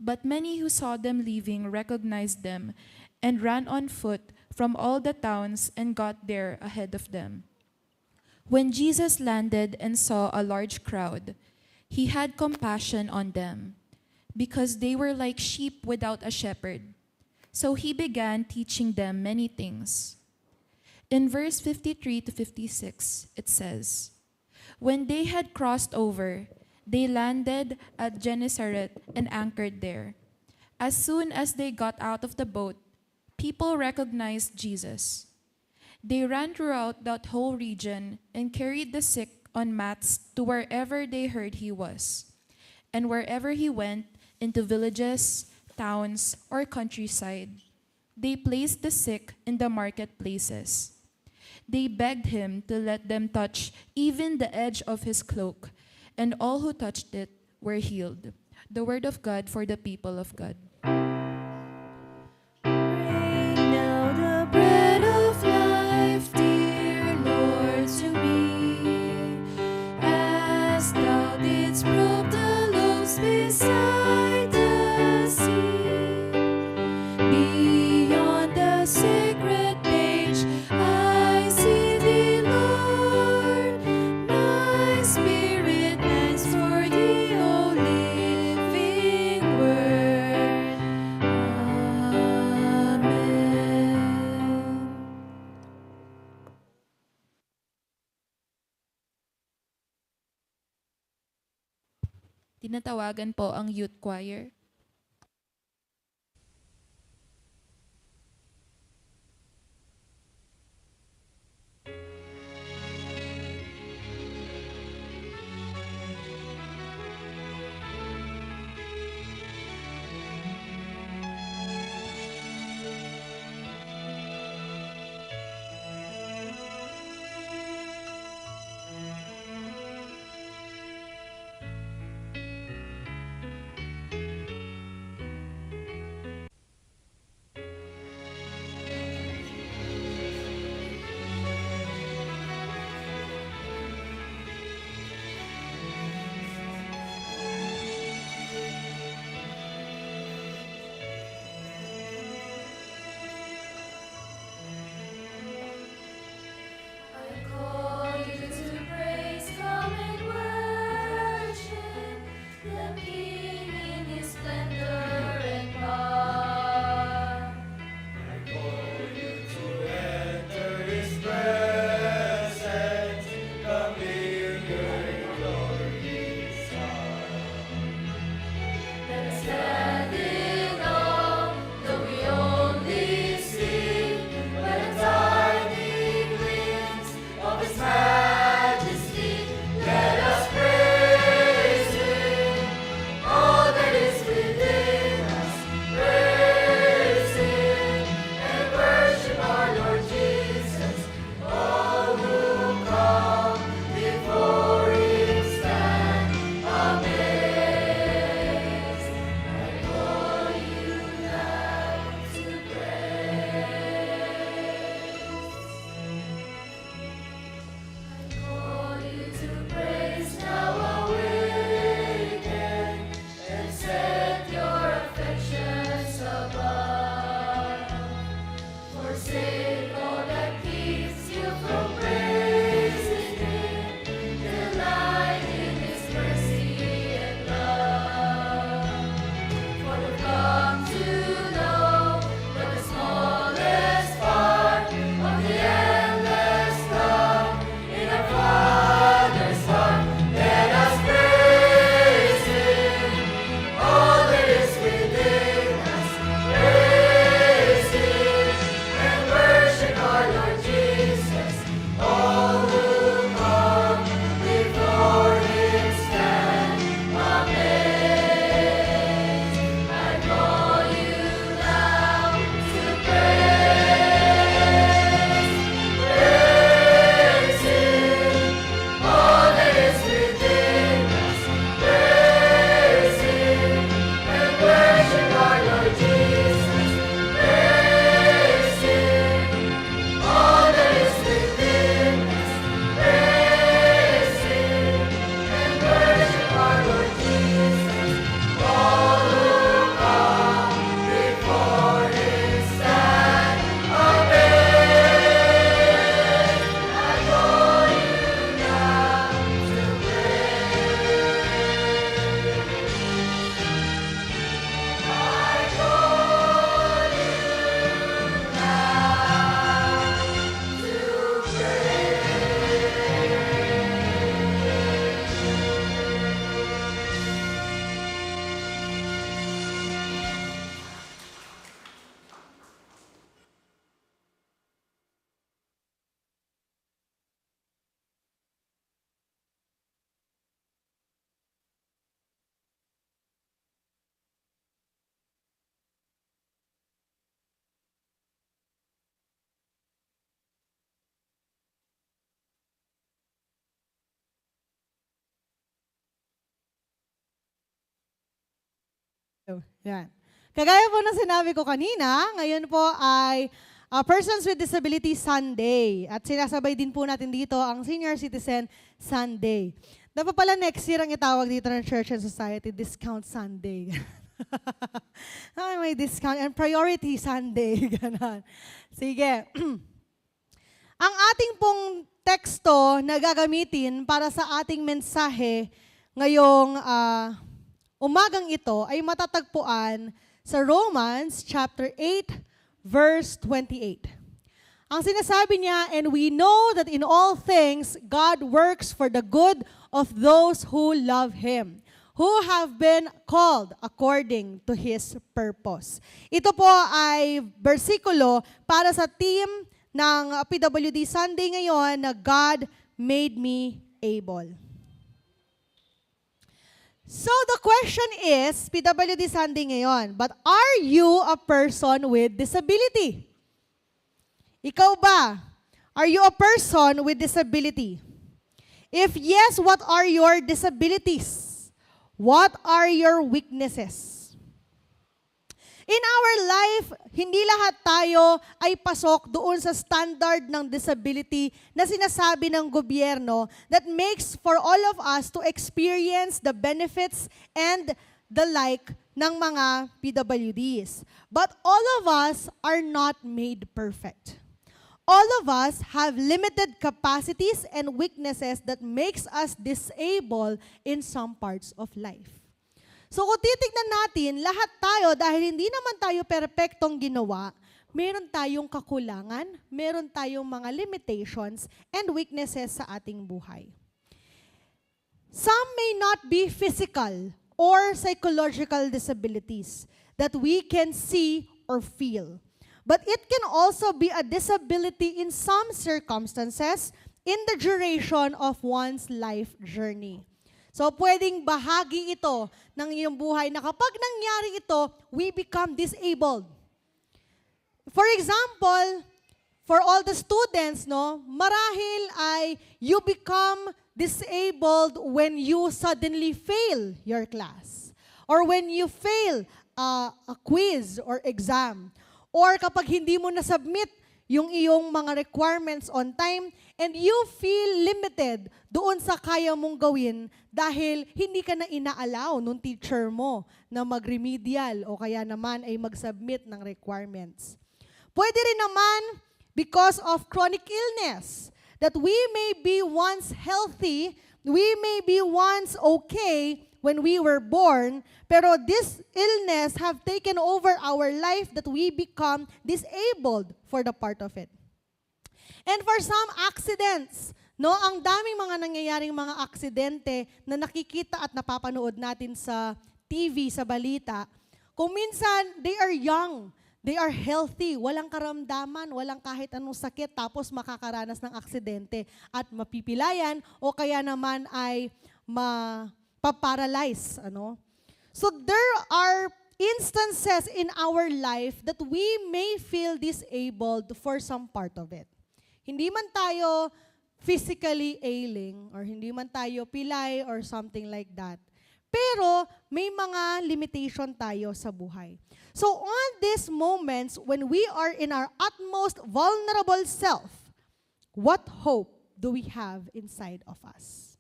[SPEAKER 2] But many who saw them leaving recognized them and ran on foot from all the towns and got there ahead of them. When Jesus landed and saw a large crowd, he had compassion on them, because they were like sheep without a shepherd. So he began teaching them many things." In verse 53 to 56, it says, "When they had crossed over, they landed at Gennesaret and anchored there. As soon as they got out of the boat, people recognized Jesus. They ran throughout that whole region and carried the sick on mats to wherever they heard he was. And wherever he went, into villages, towns, or countryside, they placed the sick in the marketplaces. They begged him to let them touch even the edge of his cloak, and all who touched it were healed." The word of God for the people of God.
[SPEAKER 3] Bring now the bread of life, dear Lord, to me. As thou didst broke the loaves beside the sea. Beyond the sacred page, I see thee, Lord. My spirit pants for thee, O living word. Amen.
[SPEAKER 2] Tinatawagan po ang youth choir.
[SPEAKER 3] Delight in His mercy and love.
[SPEAKER 5] Yan. Kagaya po ng sinabi ko kanina, ngayon po ay Persons with Disability Sunday. At sinasabay din po natin dito ang Senior Citizen Sunday. Dapat pala next year ang itawag dito ng Church and Society, Discount Sunday. Ay, may discount and Priority Sunday. Ganon. Sige. Ang ating pong teksto na gagamitin para sa ating mensahe ngayong umagang ito ay matatagpuan sa Romans chapter 8 verse 28. Ang sinasabi niya, and we know that in all things God works for the good of those who love Him, who have been called according to His purpose. Ito po ay bersikulo para sa team ng PWD Sunday ngayon na God made me able. So the question is, PWD Sunday ngayon, but are you a person with disability? Ikaw ba? Are you a person with disability? If yes, what are your disabilities? What are your weaknesses? In our life, hindi lahat tayo ay pasok doon sa standard ng disability na sinasabi ng gobyerno that makes for all of us to experience the benefits and the like ng mga PWDs. But all of us are not made perfect. All of us have limited capacities and weaknesses that makes us disabled in some parts of life. So kung titignan natin, lahat tayo, dahil hindi naman tayo perpektong ginawa, meron tayong kakulangan, meron tayong mga limitations and weaknesses sa ating buhay. Some may not be physical or psychological disabilities that we can see or feel. But it can also be a disability in some circumstances in the duration of one's life journey. So, pwedeng bahagi ito ng iyong buhay na kapag nangyari ito, we become disabled. For example, for all the students, no, marahil ay you become disabled when you suddenly fail your class. Or when you fail a quiz or exam. Or kapag hindi mo na-submit yung iyong mga requirements on time, and you feel limited doon sa kaya mong gawin dahil hindi ka na inaalaw nung teacher mo na mag-remedial o kaya naman ay mag-submit ng requirements. Pwede rin naman because of chronic illness, that we may be once healthy, we may be once okay when we were born, pero this illness have taken over our life that we become disabled for the part of it. And for some accidents, no, ang daming mga nangyayaring mga aksidente na nakikita at napapanood natin sa TV, sa balita. Kung minsan, they are young, they are healthy, walang karamdaman, walang kahit anong sakit, tapos makakaranas ng aksidente at mapipilayan o kaya naman ay mapaparalyze. Ano? So there are instances in our life that we may feel disabled for some part of it. Hindi man tayo physically ailing or hindi man tayo pilay or something like that. Pero may mga limitation tayo sa buhay. So on these moments when we are in our utmost vulnerable self, what hope do we have inside of us?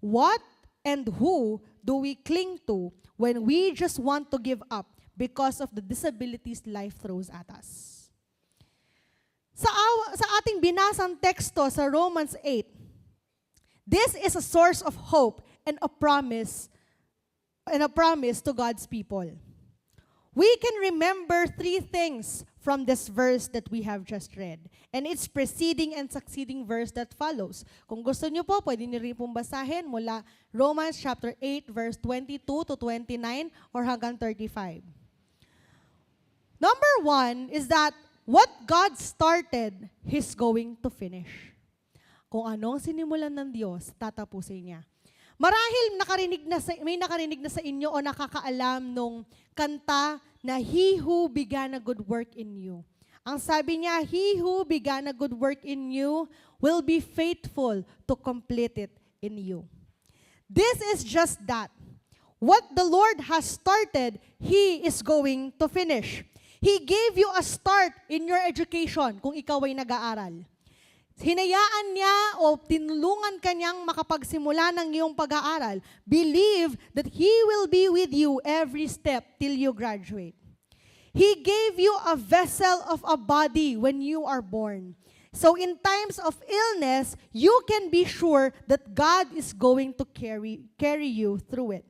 [SPEAKER 5] What and who do we cling to when we just want to give up because of the disabilities life throws at us? Sa ating binasang teksto sa Romans 8, this is a source of hope and a promise to God's people. We can remember 3 things from this verse that we have just read. And its preceding and succeeding verse that follows. Kung gusto niyo po, pwede niyo rin pong basahin mula Romans chapter 8 verse 22 to 29 or hanggang 35. Number 1 is that what God started, He's going to finish. Kung anong sinimulan ng Diyos, tatapusin niya. Marahil may nakarinig na sa inyo o nakakaalam nung kanta na He who began a good work in you. Ang sabi niya, He who began a good work in you will be faithful to complete it in you. This is just that. what the Lord has started, He is going to finish. He gave you a start in your education kung ikaw ay nag-aaral. Hinayaan niya o tinulungan ka niyang makapagsimula ng iyong pag-aaral. Believe that He will be with you every step till you graduate. He gave you a vessel of a body when you are born. So in times of illness, you can be sure that God is going to carry you through it.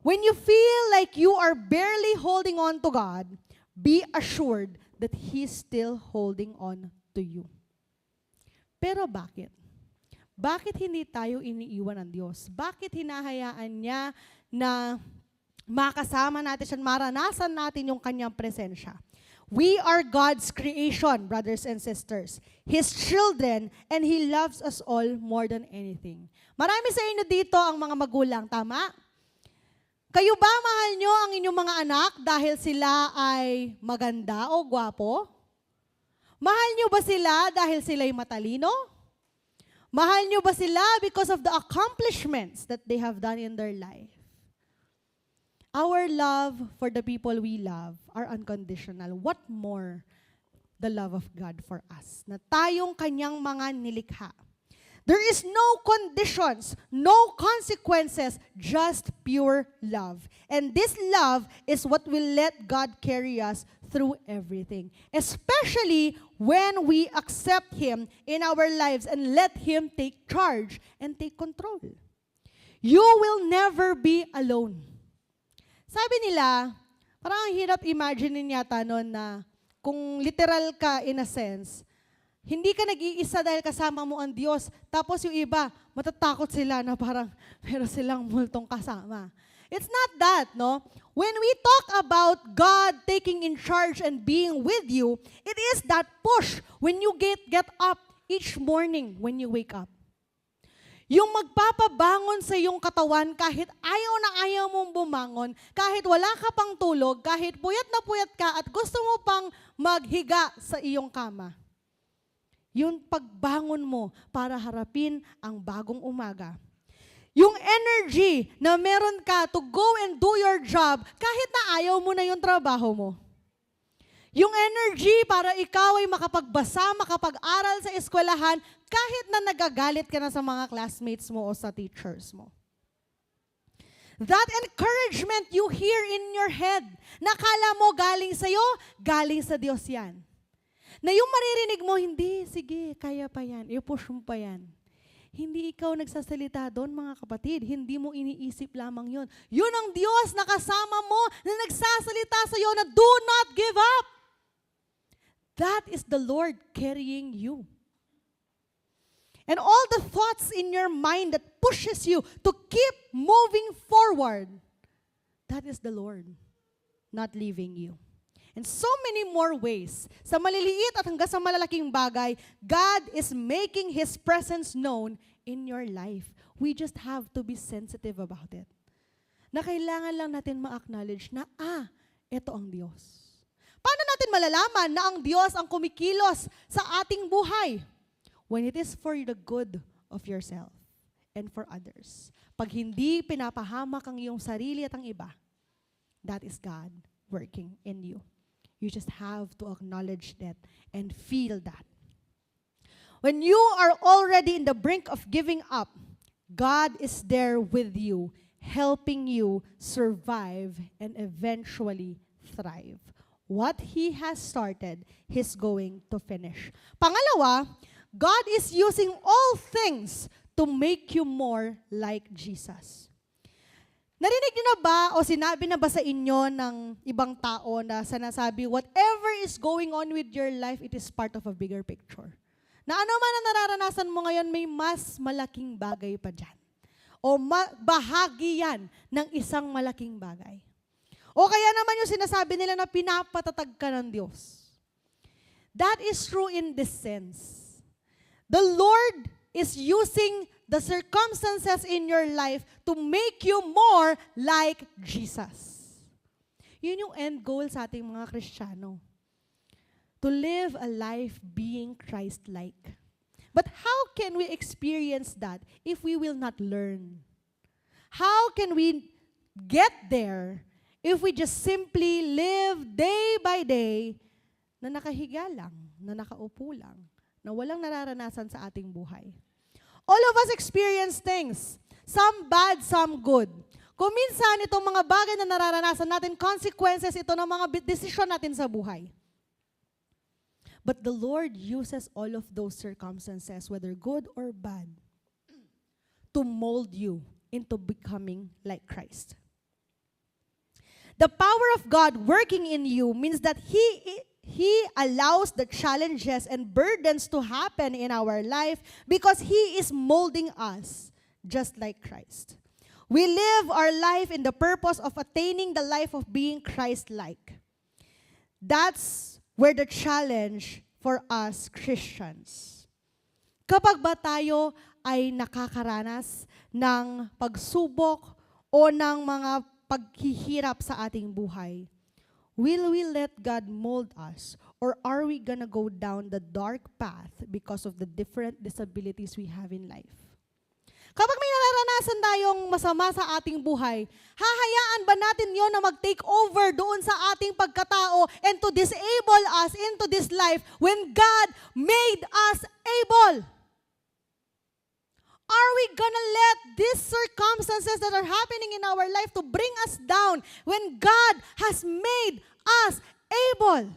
[SPEAKER 5] When you feel like you are barely holding on to God, be assured that He's still holding on to you. Pero bakit? Bakit hindi tayo iniiwan ng Diyos? Bakit hinahayaan niya na makasama natin siya, maranasan natin yung kanyang presensya? We are God's creation, brothers and sisters. His children, and He loves us all more than anything. Marami sa inyo dito ang mga magulang, tama? Kayo ba mahal nyo ang inyong mga anak dahil sila ay maganda o gwapo? Mahal nyo ba sila dahil sila'y matalino? Mahal nyo ba sila because of the accomplishments that they have done in their life? Our love for the people we love are unconditional. What more the love of God for us? Na tayong kanyang mga nilikha. There is no conditions, no consequences, just pure love. And this love is what will let God carry us through everything. Especially when we accept Him in our lives and let Him take charge and take control. You will never be alone. Sabi nila, parang ang hirap imagine yata noon na kung literal ka in a sense, hindi ka nag-iisa dahil kasama mo ang Diyos. Tapos yung iba, matatakot sila na parang meron silang multong kasama. It's not that, no? When we talk about God taking in charge and being with you, it is that push when you get up each morning when you wake up. Yung magpapabangon sa iyong katawan kahit ayaw na ayaw mong bumangon, kahit wala ka pang tulog, kahit puyat na puyat ka at gusto mo pang maghiga sa iyong kama. Yung pagbangon mo para harapin ang bagong umaga. Yung energy na meron ka to go and do your job kahit na ayaw mo na yung trabaho mo. Yung energy para ikaw ay makapagbasa, makapag-aral sa eskwelahan kahit na nagagalit ka na sa mga classmates mo o sa teachers mo. That encouragement you hear in your head, nakala mo galing sa'yo, galing sa Diyos yan. Na yung maririnig mo, hindi, sige, kaya pa yan, i-push mo pa yan. Hindi ikaw nagsasalita doon, mga kapatid. Hindi mo iniisip lamang yun. Yun ang Diyos na kasama mo, na nagsasalita sa iyo na do not give up. That is the Lord carrying you. And all the thoughts in your mind that pushes you to keep moving forward, that is the Lord not leaving you. In so many more ways, sa maliliit at hanggang sa malalaking bagay, God is making His presence known in your life. We just have to be sensitive about it. Na kailangan lang natin ma-acknowledge na, ito ang Diyos. Paano natin malalaman na ang Diyos ang kumikilos sa ating buhay? When it is for the good of yourself and for others. Pag hindi pinapahamak ang iyong sarili at ang iba, that is God working in you. You just have to acknowledge that and feel that. When you are already in the brink of giving up, God is there with you, helping you survive and eventually thrive. What He has started, He's going to finish. Pangalawa, God is using all things to make you more like Jesus. Narinig niyo na ba o sinabi na ba sa inyo ng ibang tao na sinasabi, whatever is going on with your life, it is part of a bigger picture. Na ano man ang nararanasan mo ngayon, may mas malaking bagay pa dyan. O bahagi yan ng isang malaking bagay. O kaya naman yung sinasabi nila na pinapatatag ka ng Diyos. That is true in this sense. The Lord is using the circumstances in your life to make you more like Jesus. Yun yung end goal sa ating mga Kristiyano. To live a life being Christ-like. But how can we experience that if we will not learn? How can we get there if we just simply live day by day na nakahiga lang, na nakaupo lang, na walang nararanasan sa ating buhay. All of us experience things, some bad, some good. Kung minsan itong mga bagay na nararanasan natin, consequences ito ng mga desisyon natin sa buhay. But the Lord uses all of those circumstances, whether good or bad, to mold you into becoming like Christ. The power of God working in you means that He allows the challenges and burdens to happen in our life because He is molding us just like Christ. We live our life in the purpose of attaining the life of being Christ-like. That's where the challenge for us Christians. Kapag ba tayo ay nakakaranas ng pagsubok o ng mga paghihirap sa ating buhay, will we let God mold us, or are we gonna go down the dark path because of the different disabilities we have in life? Kapag may nararanasan tayong masama sa ating buhay, hahayaan ba natin yon na mag-take over doon sa ating pagkatao and to disable us into this life when God made us able? Are we gonna let these circumstances that are happening in our life to bring us down when God has made us able?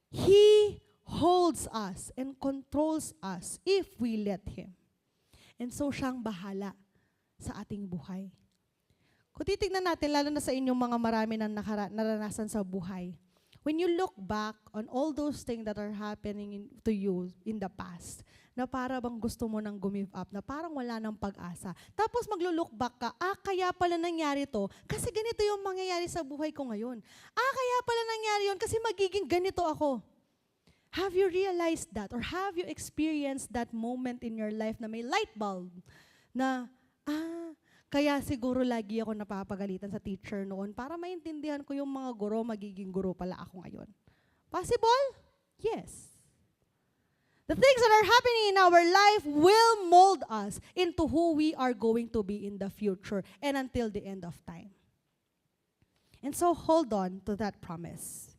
[SPEAKER 5] He holds us and controls us if we let Him. And so siyang bahala sa ating buhay. Kung titignan natin, lalo na sa inyong mga marami na naranasan sa buhay, when you look back on all those things that are happening to you in the past, na para bang gusto mo nang gumive up, na parang wala nang pag-asa. Tapos maglo-look back ka, kaya pala nangyari to, kasi ganito yung mangyayari sa buhay ko ngayon. Kaya pala nangyari yun, kasi magiging ganito ako. Have you realized that? Or have you experienced that moment in your life na may light bulb? Na, kaya siguro lagi ako napapagalitan sa teacher noon para maintindihan ko yung mga guro, magiging guro pala ako ngayon. Possible? Yes. The things that are happening in our life will mold us into who we are going to be in the future and until the end of time. And so hold on to that promise.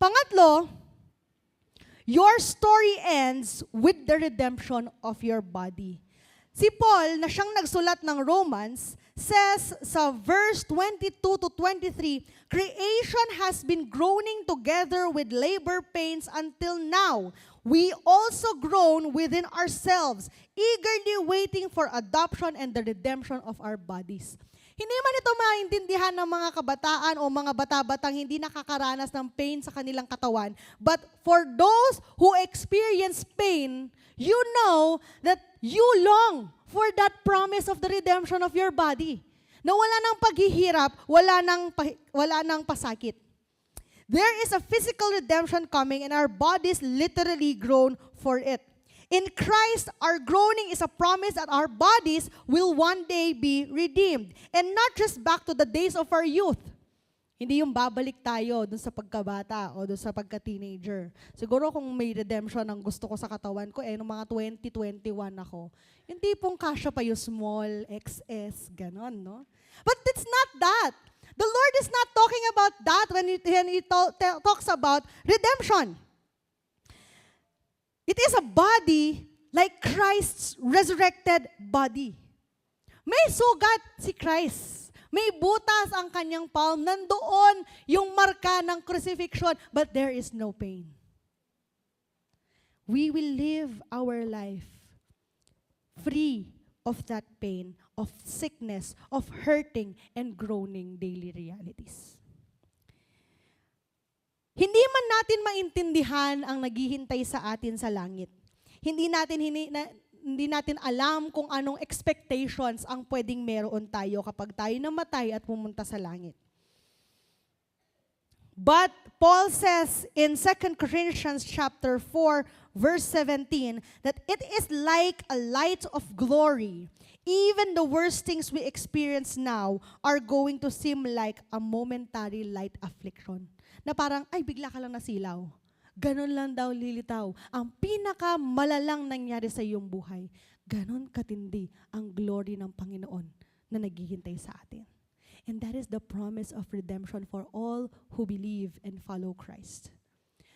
[SPEAKER 5] Pangatlo, your story ends with the redemption of your body. Si Paul, na siyang nagsulat ng Romans, says sa verse 22 to 23, creation has been groaning together with labor pains until now. We also groan within ourselves, eagerly waiting for adoption and the redemption of our bodies. Hindi man ito maintindihan ng mga kabataan o mga bata-batang hindi nakakaranas ng pain sa kanilang katawan. But for those who experience pain, you know that you long for that promise of the redemption of your body. Na wala nang paghihirap, wala nang pasakit. There is a physical redemption coming and our bodies literally groan for it. In Christ, our groaning is a promise that our bodies will one day be redeemed. And not just back to the days of our youth. Hindi yung babalik tayo dun sa pagkabata o dun sa pagka-teenager. Siguro kung may redemption ang gusto ko sa katawan ko, nung mga 2021 ako, yung tipong kasya pa yung small, XS, ganon, no? But it's not that. The Lord is not talking about that when He talks about redemption. It is a body like Christ's resurrected body. May sugat si Christ. May butas ang kanyang palm. Nandoon yung marka ng crucifixion, but there is no pain. We will live our life free of that pain, of sickness, of hurting, and groaning daily realities. Hindi man natin maintindihan ang naghihintay sa atin sa langit. Hindi natin alam kung anong expectations ang pwedeng meron tayo kapag tayo namatay at pumunta sa langit. But Paul says in 2 Corinthians chapter 4, verse 17, that it is like a light of glory. Even the worst things we experience now are going to seem like a momentary light affliction. Na parang, ay, bigla ka lang nasilaw. Ganon lang daw lilitaw. Ang pinakamalalang nangyari sa iyong buhay, ganon katindi ang glory ng Panginoon na naghihintay sa atin. And that is the promise of redemption for all who believe and follow Christ.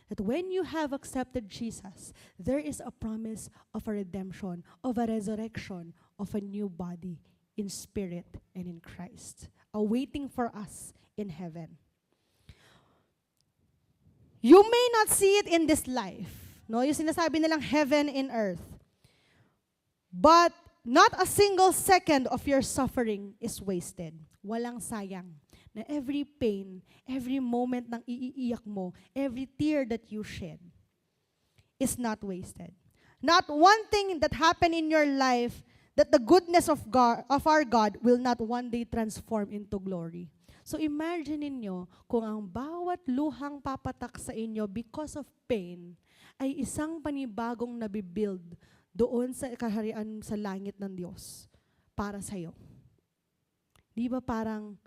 [SPEAKER 5] That when you have accepted Jesus, there is a promise of a redemption, of a resurrection, of a new body in spirit and in Christ, awaiting for us in heaven. You may not see it in this life. No, yung sinasabi nilang heaven in earth. But not a single second of your suffering is wasted. Walang sayang. Na every pain, every moment ng iiiyak mo, every tear that you shed is not wasted. Not one thing that happened in your life that the goodness of God, of our God, will not one day transform into glory. So imagine ninyo kung ang bawat luhang papatak sa inyo because of pain ay isang panibagong nabibuild doon sa kaharian sa langit ng Diyos para sa'yo. Di ba parang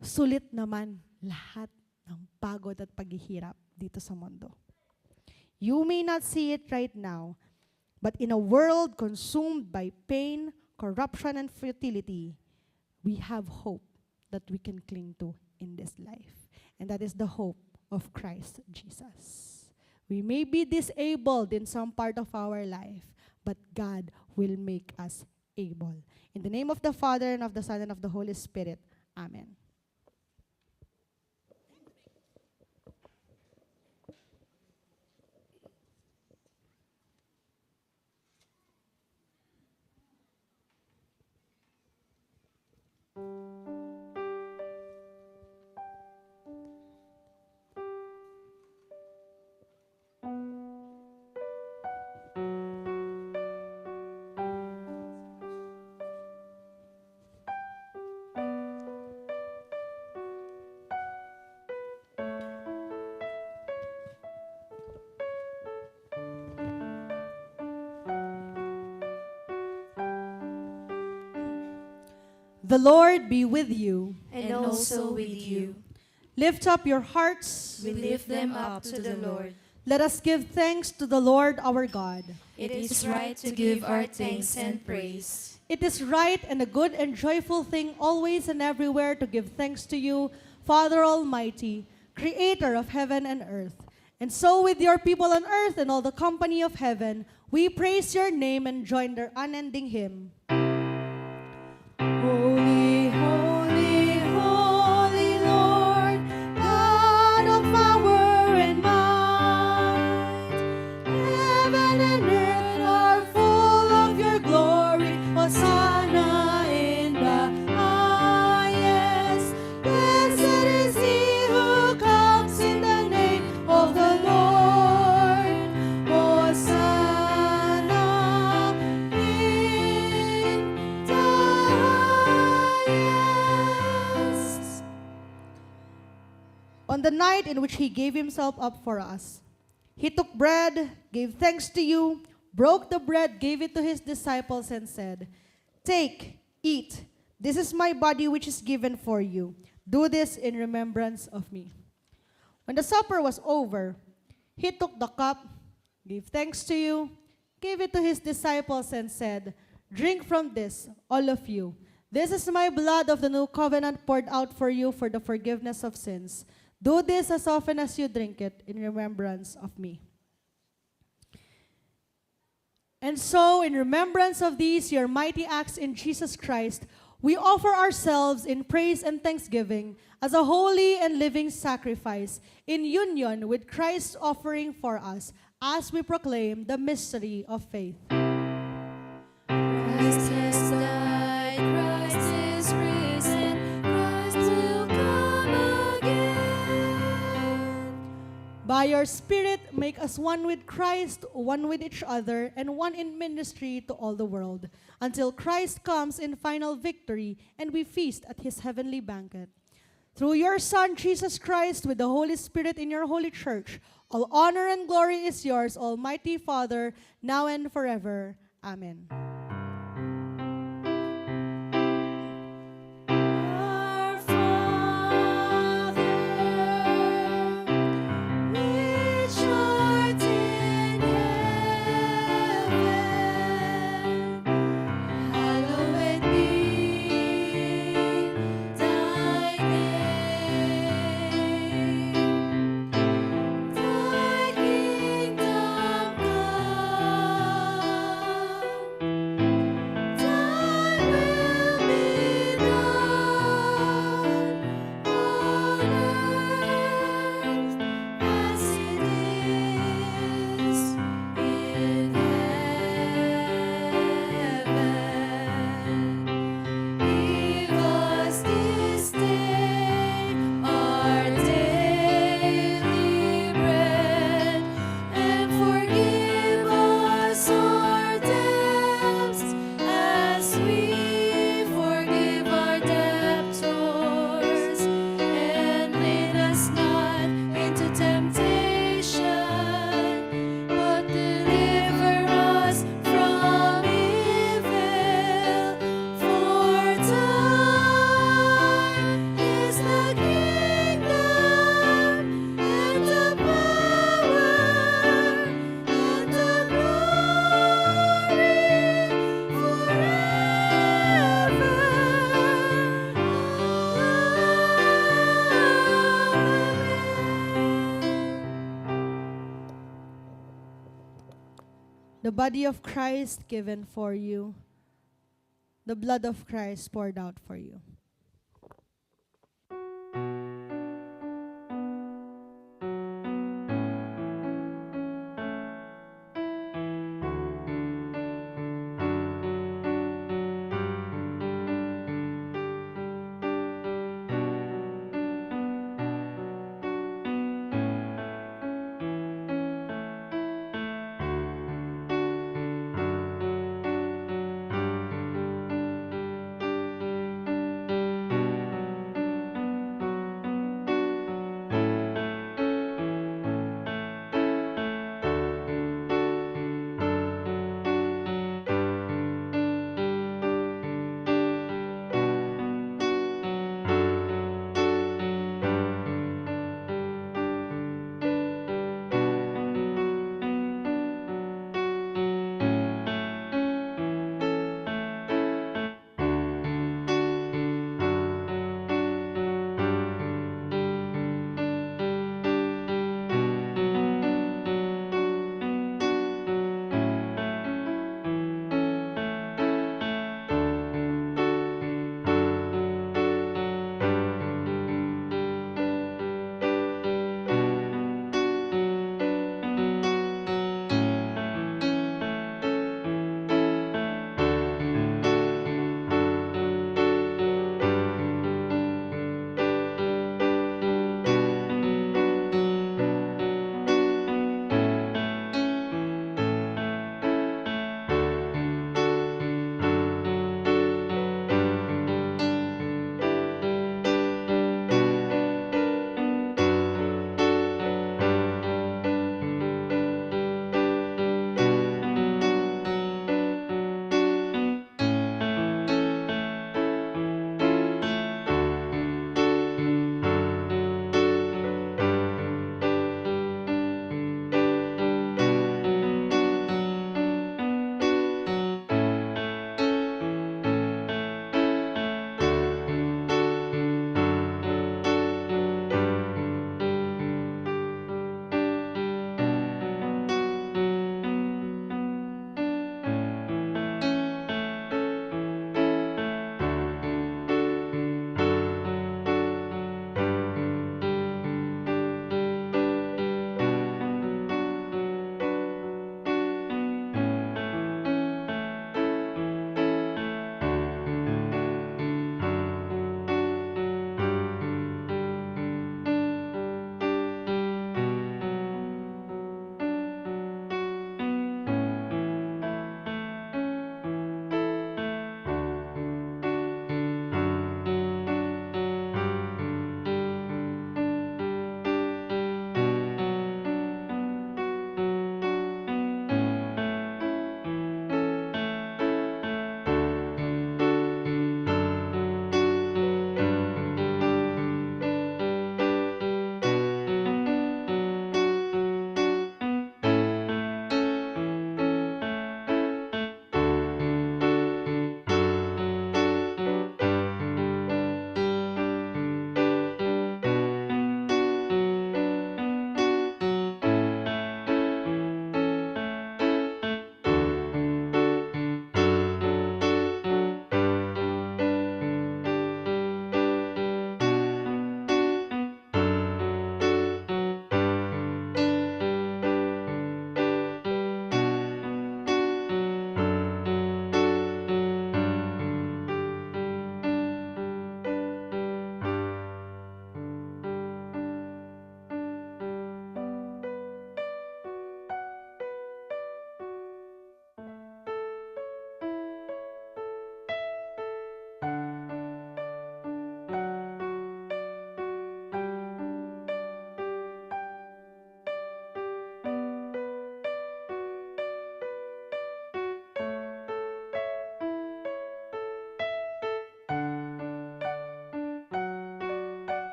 [SPEAKER 5] sulit naman lahat ng pagod at paghihirap dito sa mundo? You may not see it right now, but in a world consumed by pain, corruption, and futility, we have hope that we can cling to in this life. And that is the hope of Christ Jesus. We may be disabled in some part of our life, but God will make us able. In the name of the Father, and of the Son, and of the Holy Spirit. Amen. The Lord be with you.
[SPEAKER 3] And also with you.
[SPEAKER 5] Lift up your hearts.
[SPEAKER 3] We lift them up to the Lord.
[SPEAKER 5] Let us give thanks to the Lord our God.
[SPEAKER 3] It is right to give our thanks and praise.
[SPEAKER 5] It is right and a good and joyful thing always and everywhere to give thanks to you, Father Almighty, Creator of heaven and earth. And so with your people on earth and all the company of heaven, we praise your name and join their unending hymn. Holy, holy, holy Lord, God of power and might, heaven and earth are full of your glory. Hosanna in the highest. Blessed is he who comes in the name of the Lord. Hosanna in the highest. On the night in which he gave himself up for us, he took bread, gave thanks to you, broke the bread, gave it to his disciples, and said, "Take, eat. This is my body which is given for you. Do this in remembrance of me." When the supper was over, he took the cup, gave thanks to you, gave it to his disciples, and said, "Drink from this, all of you. This is my blood of the new covenant poured out for you for the forgiveness of sins. Do this as often as you drink it in remembrance of me." And so, in remembrance of these, your mighty acts in Jesus Christ, we offer ourselves in praise and thanksgiving as a holy and living sacrifice in union with Christ's offering for us as we proclaim the mystery of faith.
[SPEAKER 3] Christ has died, Christ is risen, Christ will come again.
[SPEAKER 5] By your Spirit, make us one with Christ, one with each other, and one in ministry to all the world, until Christ comes in final victory and we feast at his heavenly banquet. Through your Son, Jesus Christ, with the Holy Spirit in your holy church, all honor and glory is yours, Almighty Father, now and forever. Amen. Our Father, which art in heaven, hallowed be The body of Christ given for you. The blood of Christ poured out for you.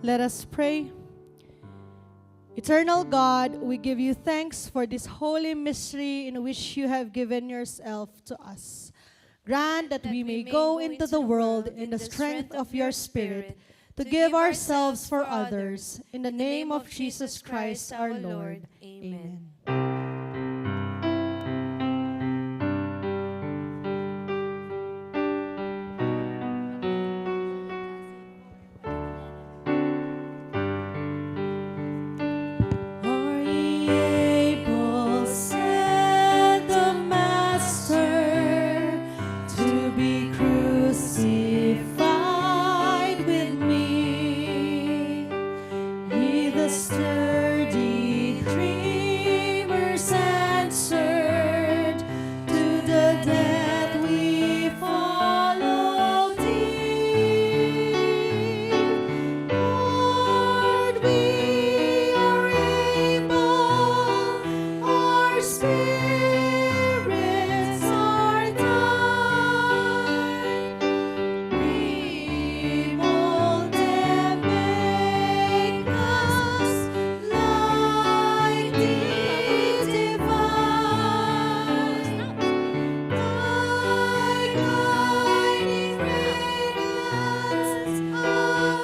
[SPEAKER 5] Let us pray. Eternal God, we give you thanks for this holy mystery in which you have given yourself to us. Grant that we may go into the world in the strength of your Spirit to give ourselves for others. In the name of Jesus Christ our Lord. Amen. Are ye able, said the Master, to be crucified with me? Ye the sturdy dreamers answered, to the death we follow thee. Lord, we are able, our spirits are thine. Remold and make us like thee divine. Thy guiding radiance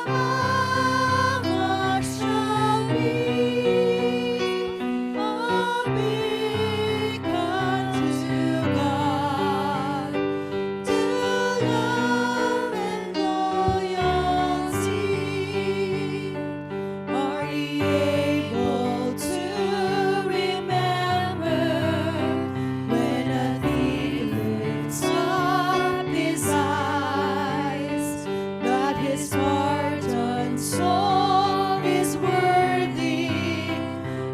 [SPEAKER 5] above us shall be, a beacon to God, to love and loyalty. Are ye able to remember when a thief lifts up his eyes, that his pardoned soul is worthy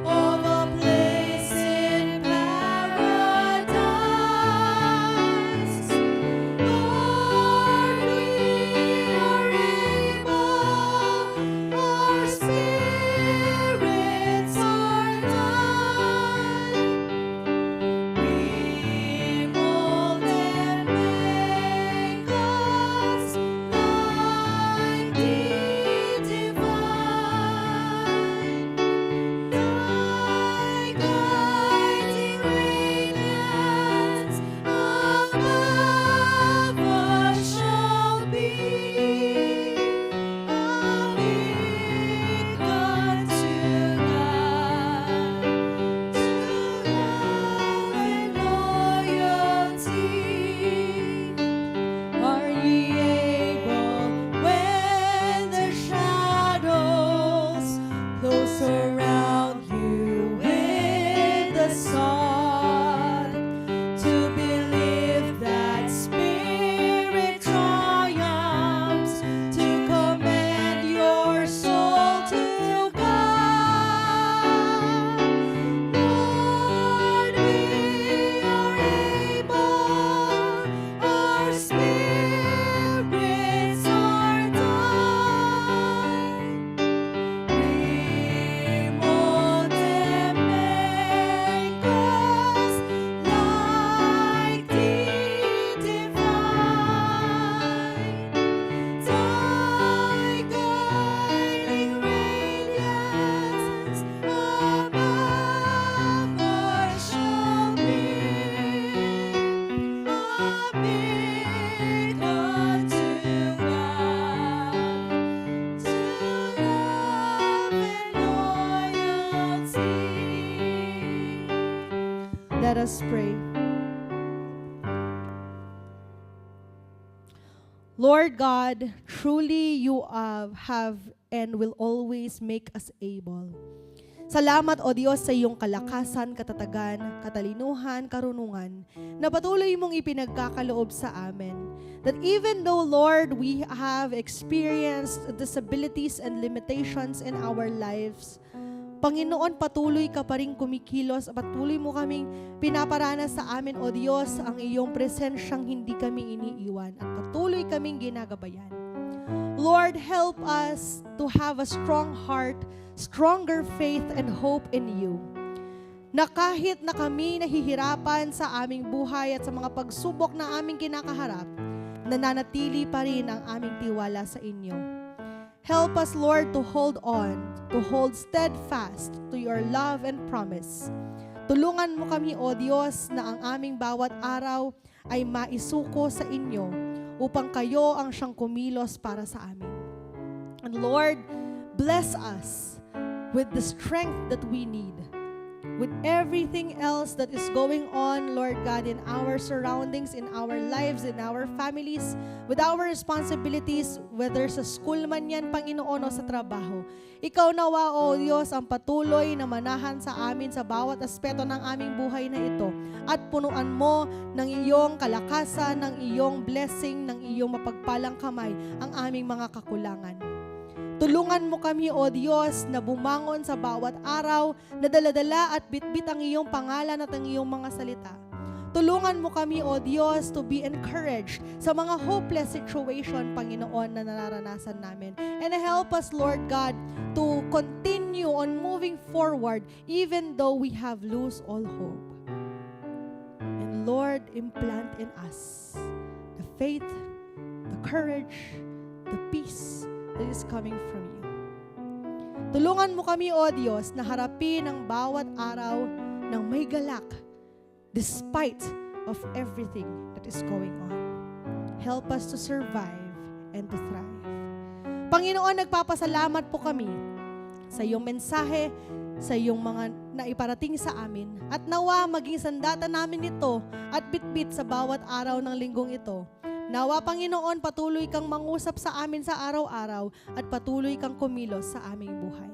[SPEAKER 5] of a place in paradise? Lord, we are able, our spirits are thine. Remold and make us like thee divine. Thy guiding radiance above us shall be, a beacon to God, to love and loyalty. Are ye able, when the shadows close around you with the sun, to believe that spirit triumphs, to commend your soul to God? Lord, we are able, our spirits are thine. Remold and make us like thee divine. Thy guiding radiance above us shall be, a beacon to God, to love and loyalty. Let us pray. Lord God, truly you have and will always make us able. Salamat, O Diyos, sa iyong kalakasan, katatagan, katalinuhan, karunungan, na patuloy mong ipinagkakaloob sa amin. That even though, Lord, we have experienced disabilities and limitations in our lives, Panginoon, patuloy ka pa rin kumikilos, patuloy mo kaming pinaparanas sa amin, O Diyos, ang iyong presensyang hindi kami iniiwan at patuloy kaming ginagabayan. Lord, help us to have a strong heart, stronger faith and hope in you. Na kahit na kami nahihirapan sa aming buhay at sa mga pagsubok na aming kinakaharap, nananatili pa rin ang aming tiwala sa inyo. Help us, Lord, to hold on, to hold steadfast to your love and promise. Tulungan mo kami, O Diyos, na ang aming bawat araw ay maisuko sa inyo upang kayo ang siyang kumilos para sa amin. And Lord, bless us with the strength that we need, with everything else that is going on, Lord God, in our surroundings, in our lives, in our families, with our responsibilities, whether sa school man yan, Panginoon, o sa trabaho. Ikaw nawa, O Diyos, ang patuloy na manahan sa amin sa bawat aspeto ng aming buhay na ito at punuan mo ng iyong kalakasan, ng iyong blessing, ng iyong mapagpalang kamay ang aming mga kakulangan. Tulungan mo kami, O Diyos, na bumangon sa bawat araw, na daladala at bitbit ang iyong pangalan at ang iyong mga salita. Tulungan mo kami, O Diyos, to be encouraged sa mga hopeless situation, Panginoon, na nararanasan namin. And help us, Lord God, to continue on moving forward even though we have lost all hope. And Lord, implant in us the faith, the courage, the peace that is coming from you. Tulungan mo kami, O Diyos, na harapin ang bawat araw ng may galak despite of everything that is going on. Help us to survive and to thrive. Panginoon, nagpapasalamat po kami sa iyong mensahe, sa iyong mga naiparating sa amin, at nawa maging sandata namin ito at bitbit sa bawat araw ng linggong ito. Nawa, Panginoon, patuloy kang mangusap sa amin sa araw-araw at patuloy kang kumilos sa aming buhay.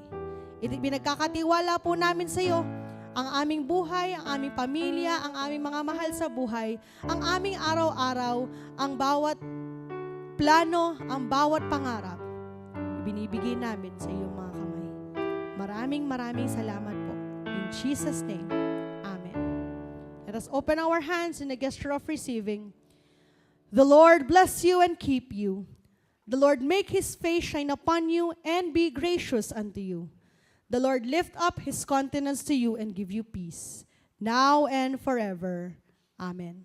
[SPEAKER 5] Pinagkakatiwala po namin sa iyo ang aming buhay, ang aming pamilya, ang aming mga mahal sa buhay, ang aming araw-araw, ang bawat plano, ang bawat pangarap, ibinibigay namin sa iyong mga kamay. Maraming salamat po. In Jesus' name, Amen. Let us open our hands in a gesture of receiving. The Lord bless you and keep you. The Lord make His face shine upon you and be gracious unto you. The Lord lift up His countenance to you and give you peace, now and forever. Amen.